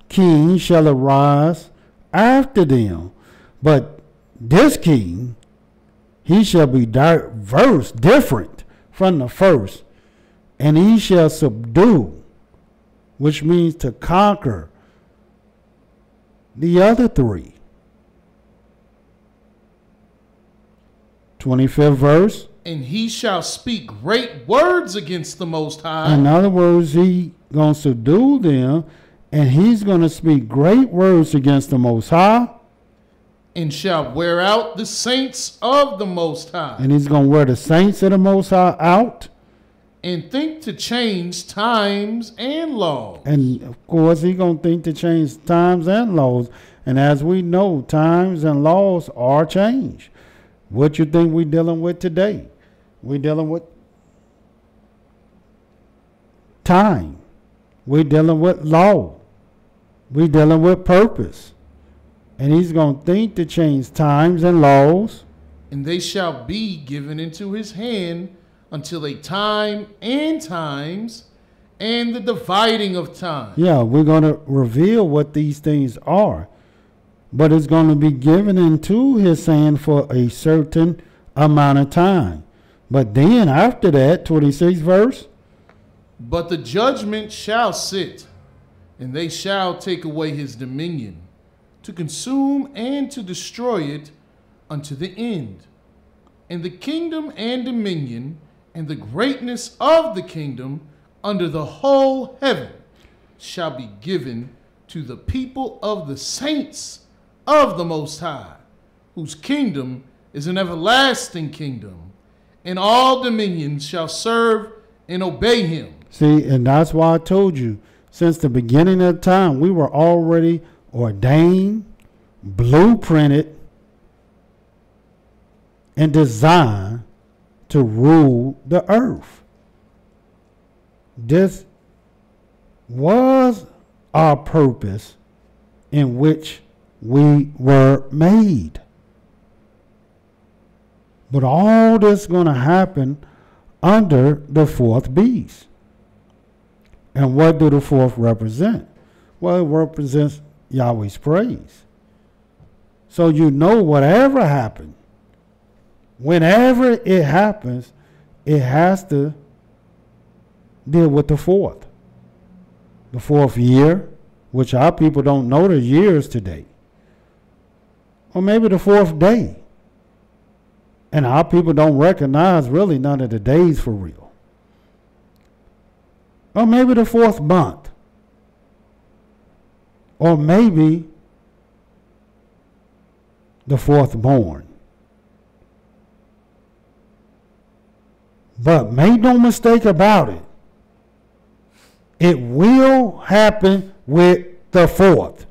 king shall arise after them. But this king, he shall be diverse, different from the first, and he shall subdue, which means to conquer, the other 3. 25th verse. And he shall speak great words against the Most High. In other words, he going to subdue them, and he's going to speak great words against the Most High. And shall wear out the saints of the Most High. And he's going to wear the saints of the Most High out. And think to change times and laws. And, of course, he's going to think to change times and laws. And as we know, times and laws are changed. What you think we're dealing with today? We're dealing with time. We're dealing with law. We're dealing with purpose. And he's going to think to change times and laws. And they shall be given into his hand until a time and times and the dividing of time. Yeah, we're going to reveal what these things are. But it's going to be given into his hand for a certain amount of time. But then after that, 26th verse. But the judgment shall sit, and they shall take away his dominion, to consume and to destroy it unto the end. And the kingdom and dominion and the greatness of the kingdom under the whole heaven shall be given to the people of the saints of the Most High, whose kingdom is an everlasting kingdom, and all dominions shall serve and obey him. See, and that's why I told you, since the beginning of time, we were already ordained, blueprinted, and designed to rule the earth. This was our purpose in which we were made. But all this is going to happen under the fourth beast. And what do the fourth represent? Well, it represents Yahweh's praise. So you know whatever happened, whenever it happens, it has to deal with the fourth. The fourth year, which our people don't know the years today. Or maybe the fourth day. And our people don't recognize really none of the days for real. Or maybe the fourth month. Or maybe the fourth born. But make no mistake about it. It will happen with the fourth.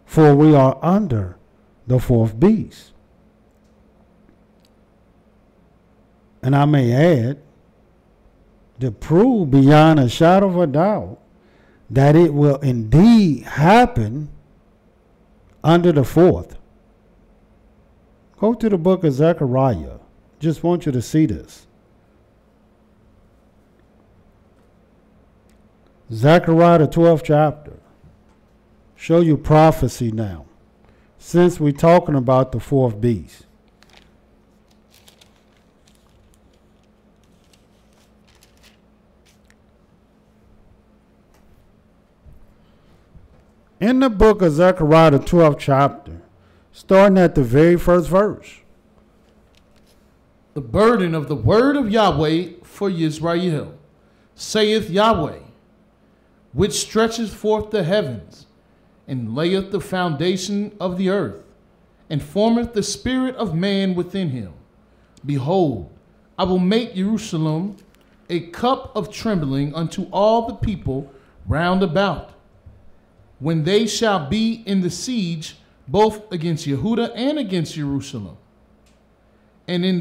For we are under the fourth beast. And I may add, to prove beyond a shadow of a doubt that it will indeed happen under the fourth. Go to the book of Zechariah. Just want you to see this. Zechariah, the 12th chapter. Show you prophecy now, since we're talking about the fourth beast. In the book of Zechariah, the 12th chapter, starting at the very first verse. The burden of the word of Yahweh for Yisrael, saith Yahweh, which stretcheth forth the heavens, and layeth the foundation of the earth, and formeth the spirit of man within him. Behold, I will make Jerusalem a cup of trembling unto all the people round about, when they shall be in the siege both against Yehudah and against Jerusalem. And in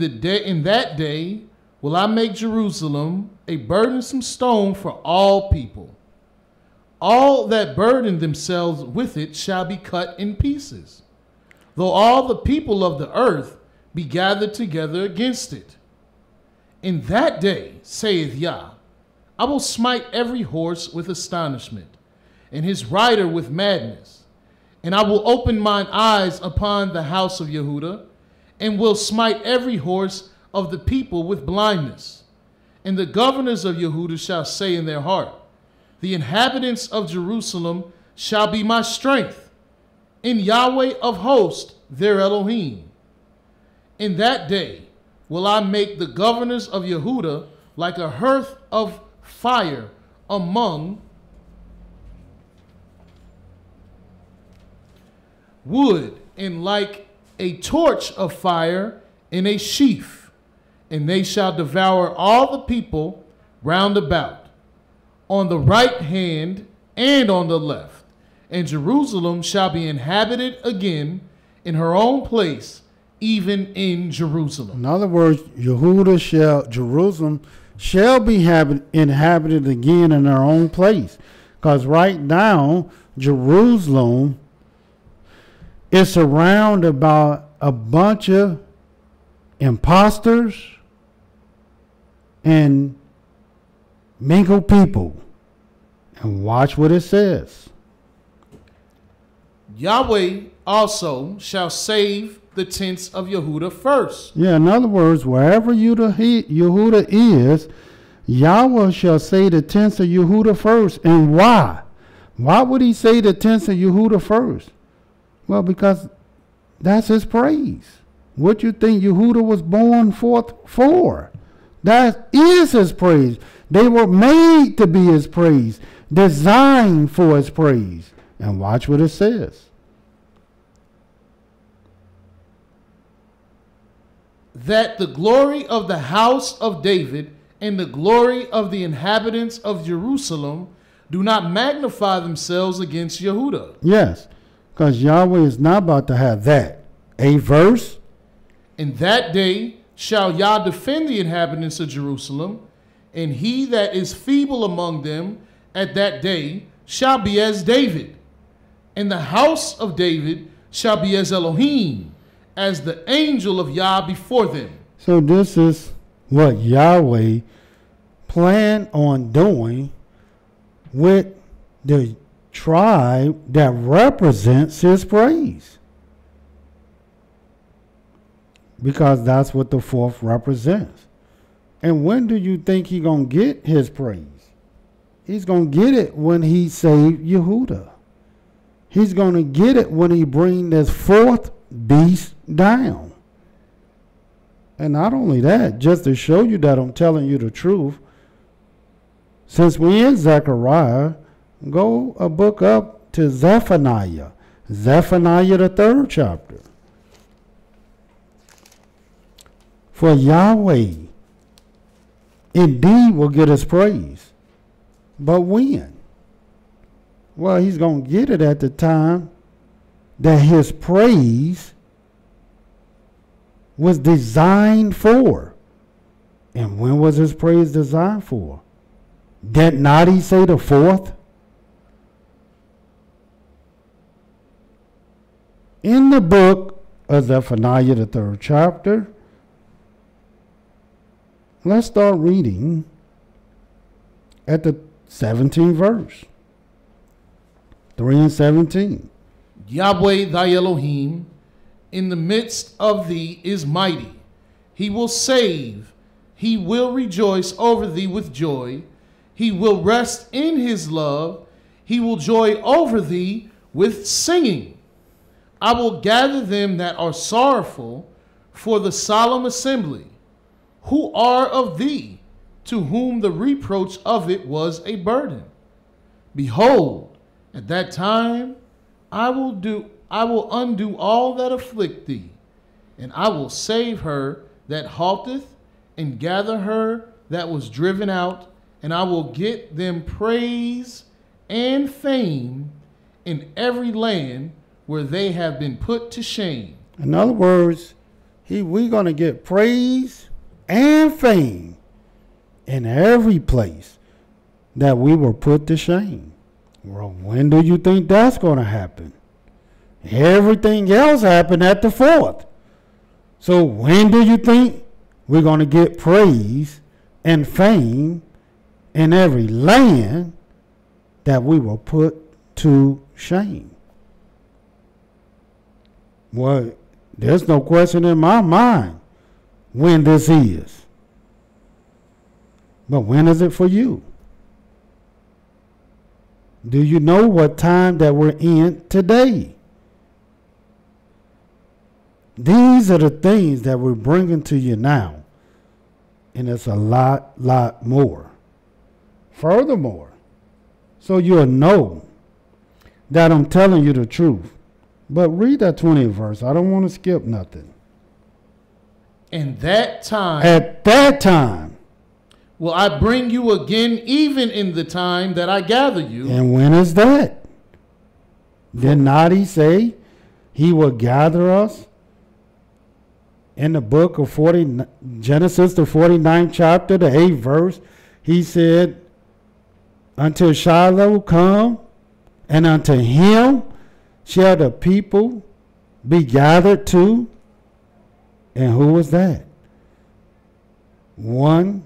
that day will I make Jerusalem a burdensome stone for all people. All that burden themselves with it shall be cut in pieces, though all the people of the earth be gathered together against it. In that day, saith Yah, I will smite every horse with astonishment, and his rider with madness. And I will open mine eyes upon the house of Yehudah, and will smite every horse of the people with blindness. And the governors of Yehudah shall say in their heart, the inhabitants of Jerusalem shall be my strength, in Yahweh of hosts their Elohim. In that day will I make the governors of Yehuda like a hearth of fire among wood, and like a torch of fire in a sheaf, and they shall devour all the people round about, on the right hand and on the left. And Jerusalem shall be inhabited again in her own place, even in Jerusalem. In other words, Jerusalem shall be inhabited again in her own place. Because right now, Jerusalem is surrounded by a bunch of imposters and mingled people. And watch what it says. Yahweh also shall save the tents of Yehuda first. Yeah, in other words, wherever Yehuda is, Yahweh shall say the tents of Yehuda first. And why? Why would he say the tents of Yehuda first? Well, because that's his praise. What you think Yehuda was born forth for? That is his praise. They were made to be his praise, designed for his praise. And watch what it says. That the glory of the house of David and the glory of the inhabitants of Jerusalem do not magnify themselves against Yehuda. Yes, because Yahweh is not about to have that. A verse. In that day shall Yah defend the inhabitants of Jerusalem, and he that is feeble among them at that day shall be as David, and the house of David shall be as Elohim, as the angel of Yah before them. So this is what Yahweh planned on doing with the tribe that represents his praise. Because that's what the fourth represents. And when do you think he's going to get his praise? He's going to get it when he saved Yehuda. He's going to get it when he brings this fourth beast down. And not only that, just to show you that I'm telling you the truth, since we're in Zechariah, go a book up to Zephaniah. Zephaniah, the 3rd chapter. For Yahweh indeed will get his praise. But when? Well, he's going to get it at the time that his praise was designed for. And when was his praise designed for? Did not he say the fourth? In the book of Zephaniah, the 3rd chapter, let's start reading at the 17th verse. 3 and 17. Yahweh thy Elohim in the midst of thee is mighty. He will save. He will rejoice over thee with joy. He will rest in his love. He will joy over thee with singing. I will gather them that are sorrowful for the solemn assembly, who are of thee, to whom the reproach of it was a burden. Behold, at that time I will undo all that afflict thee, and I will save her that halteth, and gather her that was driven out, and I will get them praise and fame in every land where they have been put to shame. In other words, we're going to get praise and fame in every place that we were put to shame. Well, when do you think that's going to happen? Everything else happened at the fourth. So when do you think we're going to get praise and fame in every land that we were put to shame? Well, there's no question in my mind when this is. But when is it for you? Do you know what time that we're in today? These are the things that we're bringing to you now. And it's a lot more. Furthermore, so you'll know that I'm telling you the truth. But read that 20th verse. I don't want to skip nothing. And that time. At that time. Will I bring you again, even in the time that I gather you. And when is that? Did not he say he will gather us? In the book of Genesis, the 49th chapter, the 8th verse, he said, until Shiloh come, and unto him shall the people be gathered to. And who was that? One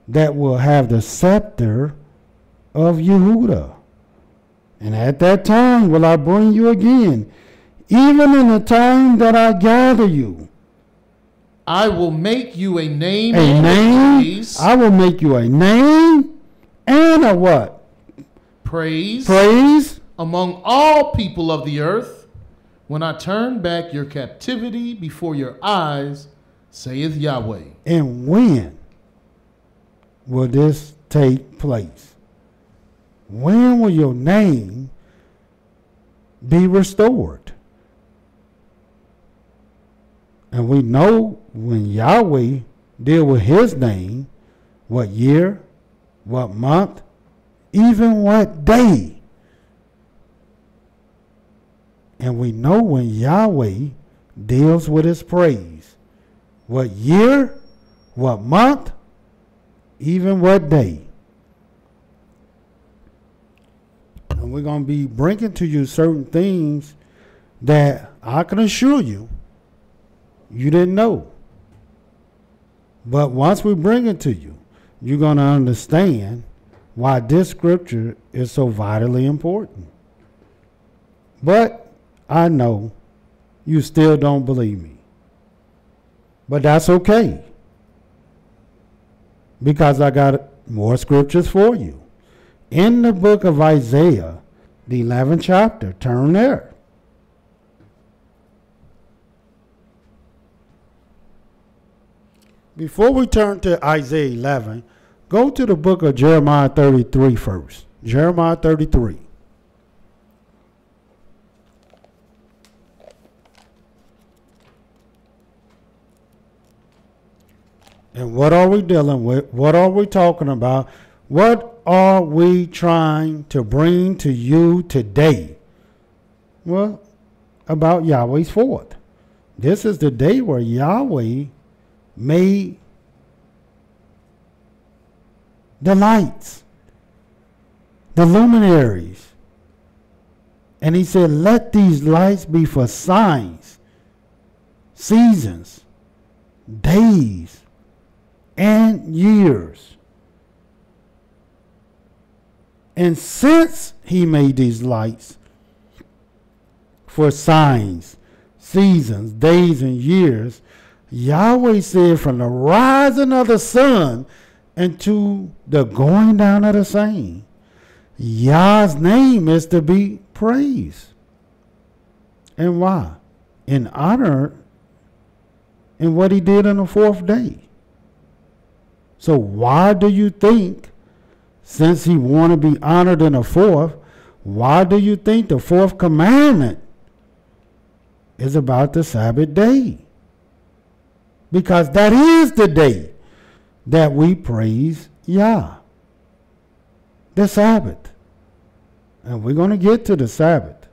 that will have the scepter of Yehudah. And at that time will I bring you again, even in the time that I gather you. I will make you a name. A name. I will make you a name and a what? Praise. Praise. Among all people of the earth, when I turn back your captivity before your eyes, saith Yahweh. And when will this take place? When will your name be restored? And we know when Yahweh deal with his name, what year, what month, even what day. And we know when Yahweh deals with his praise, what year, what month, even what day. And we're going to be bringing to you certain things that I can assure you, you didn't know. But once we bring it to you, you're going to understand why this scripture is so vitally important. But I know you still don't believe me. But that's okay, because I got more scriptures for you. In the book of Isaiah, the 11th chapter, turn there. Before we turn to Isaiah 11, go to the book of Jeremiah 33 first. Jeremiah 33. And what are we dealing with? What are we talking about? What are we trying to bring to you today? Well, about Yahweh's 4th. This is the day where Yahweh made the lights, the luminaries. And he said, let these lights be for signs, seasons, days, and years. And since he made these lights for signs, seasons, days, and years, Yahweh said, from the rising of the sun and the going down of the same, Yah's name is to be praised. And why? In honor in what he did on the 4th day. So why do you think, since he want to be honored in the 4th, why do you think the 4th commandment is about the Sabbath day? Because that is the day that we praise Yah, the Sabbath. And we're going to get to the Sabbath.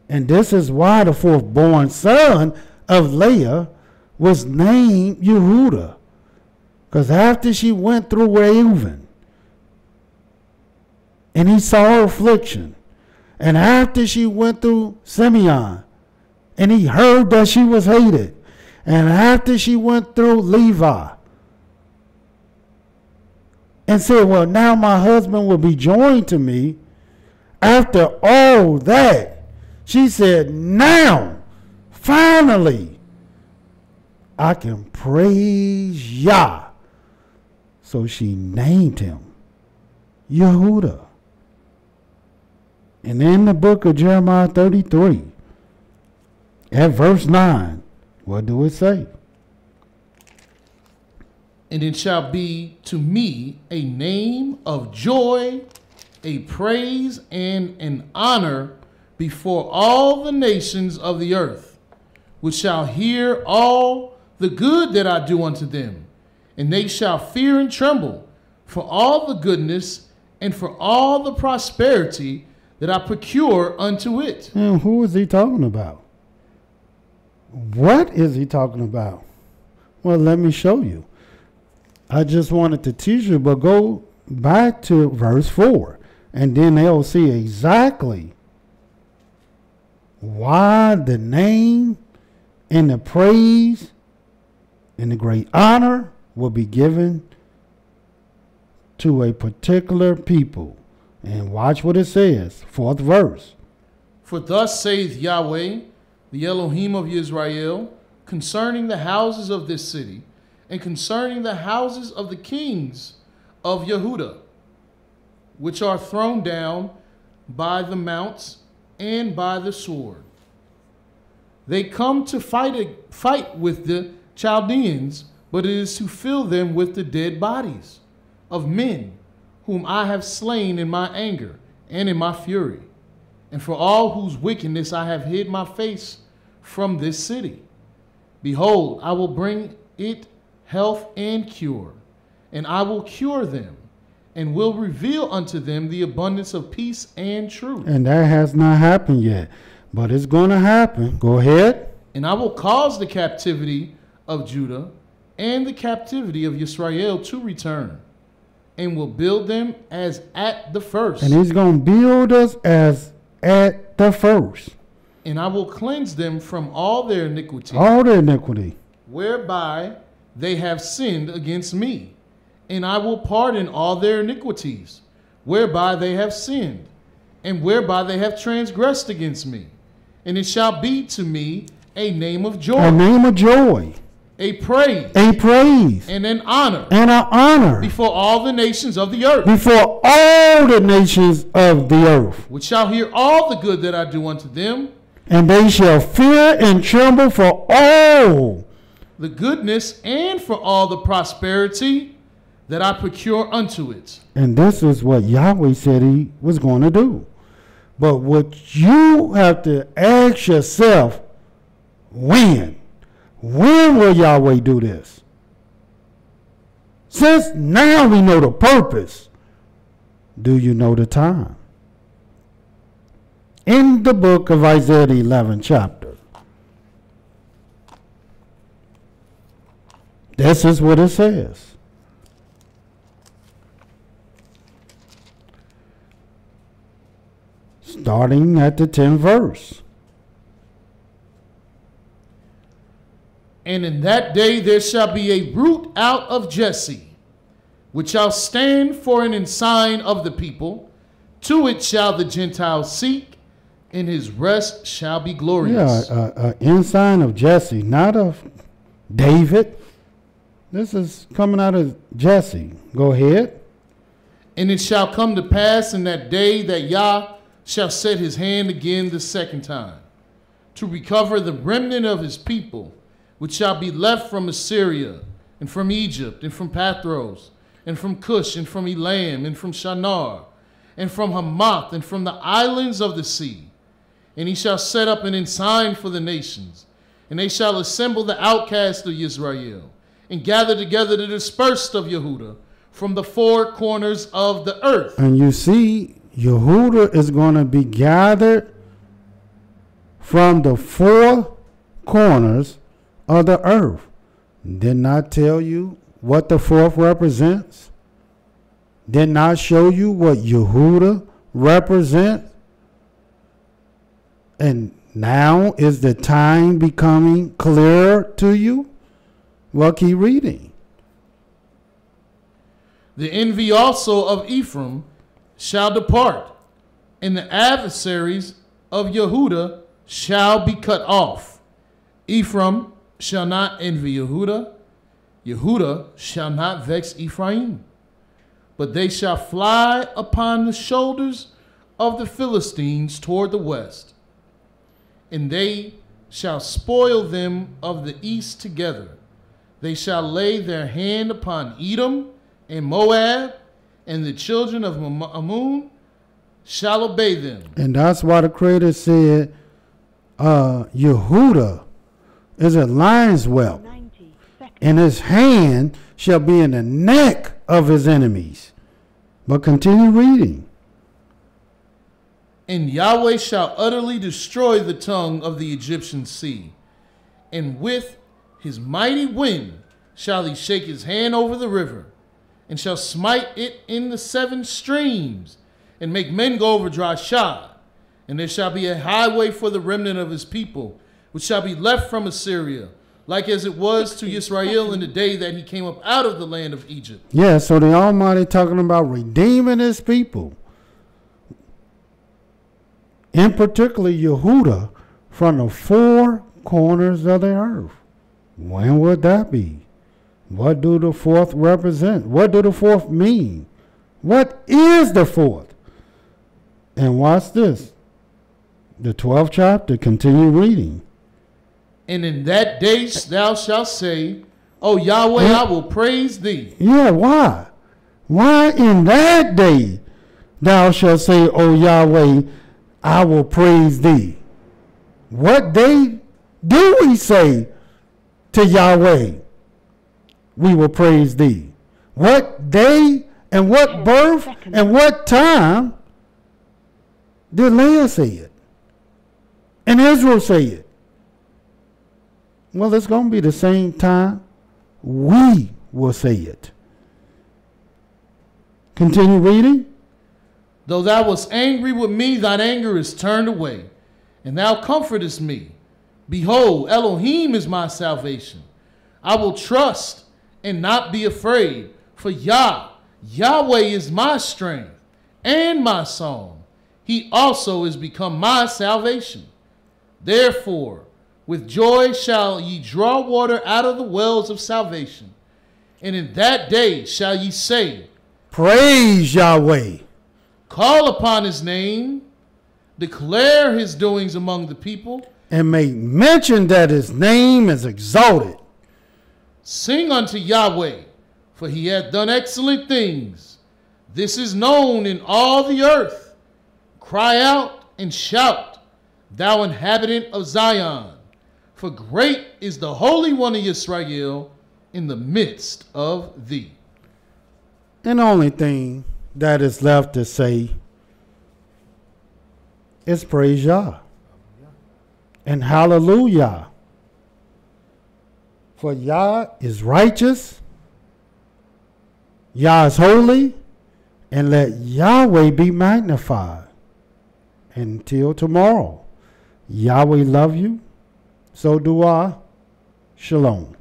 And this is why the 4th born son of Leah was named Yehudah. Because after she went through Reuven, and he saw her affliction, and after she went through Simeon, and he heard that she was hated, and after she went through Levi, and said, well, now my husband will be joined to me. After all that, she said, now, finally, I can praise Yah. So she named him Yehudah. And in the book of Jeremiah 33, at verse 9, what do it say? And it shall be to me a name of joy, a praise, and an honor before all the nations of the earth, which shall hear all the good that I do unto them, and they shall fear and tremble for all the goodness and for all the prosperity that I procure unto it. And who is he talking about? What is he talking about? Well, let me show you. I just wanted to teach you, but go back to verse 4, and then they'll see exactly why the name and the praise and the great honor will be given to a particular people. And watch what it says, 4th verse. For thus saith Yahweh, the Elohim of Yisrael, concerning the houses of this city, and concerning the houses of the kings of Yehudah, which are thrown down by the mounts and by the sword. They come to fight with the Chaldeans, but it is to fill them with the dead bodies of men whom I have slain in my anger and in my fury, and for all whose wickedness I have hid my face from this city. Behold, I will bring it health and cure, and I will cure them, and will reveal unto them the abundance of peace and truth. And that has not happened yet, but it's going to happen. Go ahead. And I will cause the captivity of Judah and the captivity of Yisrael to return, and will build them as at the first. And he's going to build us as at the first. And I will cleanse them from all their iniquity. All their iniquity. Whereby they have sinned against me. And I will pardon all their iniquities, whereby they have sinned, and whereby they have transgressed against me. And it shall be to me a name of joy. A name of joy. A praise. A praise. And an honor. And an honor. Before all the nations of the earth. Before all the nations of the earth. Which shall hear all the good that I do unto them. And they shall fear and tremble for all the goodness and for all the prosperity that I procure unto it. And this is what Yahweh said he was going to do. But what you have to ask yourself, when? When will Yahweh do this? Since now we know the purpose, do you know the time? In the book of Isaiah, the 11th chapter, this is what it says. Starting at the 10th verse. And in that day there shall be a root out of Jesse, which shall stand for an ensign of the people. To it shall the Gentiles seek, and his rest shall be glorious. Yeah, ensign of Jesse, not of David. This is coming out of Jesse. Go ahead. And it shall come to pass in that day that Yah shall set his hand again the second time, to recover the remnant of his people, which shall be left from Assyria, and from Egypt, and from Pathros, and from Cush, and from Elam, and from Shinar, and from Hamath, and from the islands of the sea. And he shall set up an ensign for the nations, and they shall assemble the outcasts of Israel, and gather together the dispersed of Yehudah from the four corners of the earth. And you see, Yehudah is going to be gathered from the four corners of the earth. Did not tell you what the fourth represents? Did not show you what Yehudah represents? And now is the time becoming clearer to you? Well, keep reading. The envy also of Ephraim shall depart, and the adversaries of Yehudah shall be cut off. Ephraim shall not envy Yehudah, Yehudah shall not vex Ephraim, but they shall fly upon the shoulders of the Philistines toward the west, and they shall spoil them of the east together. They shall lay their hand upon Edom and Moab, and the children of Ammon shall obey them. And that's why the Creator said, Yehudah is a lion's whelp, and his hand shall be in the neck of his enemies. But continue reading. And Yahweh shall utterly destroy the tongue of the Egyptian sea, and with his mighty wind shall he shake his hand over the river, and shall smite it in the 7 streams, and make men go over dry shod. And there shall be a highway for the remnant of his people, which shall be left from Assyria, like as it was to Israel in the day that he came up out of the land of Egypt. Yeah, so the Almighty talking about redeeming his people, in particular Yehudah, from the 4 corners of the earth. When would that be? What do the 4th represent? What do the 4th mean? What is the 4th? And watch this. The 12th chapter, continue reading. And in that day thou shalt say, O Yahweh, I will praise thee. Yeah, why? Why in that day thou shalt say, O Yahweh, I will praise thee? What day do we say to Yahweh, we will praise thee? What day and what birth and what time did Leah say it? And Israel say it? Well, it's going to be the same time we will say it. Continue reading. Though thou wast angry with me, thine anger is turned away, and thou comfortest me. Behold, Elohim is my salvation. I will trust and not be afraid, for Yahweh is my strength and my song. He also is become my salvation. Therefore, with joy shall ye draw water out of the wells of salvation. And in that day shall ye say, Praise Yahweh. Call upon his name, declare his doings among the people, and make mention that his name is exalted. Sing unto Yahweh, for he hath done excellent things. This is known in all the earth. Cry out and shout, thou inhabitant of Zion, for great is the Holy One of Israel in the midst of thee. And the only thing that is left to say is praise Yah and hallelujah. For Yah is righteous, Yah is holy, and let Yahweh be magnified. Until tomorrow, Yahweh love you, so do I. Shalom.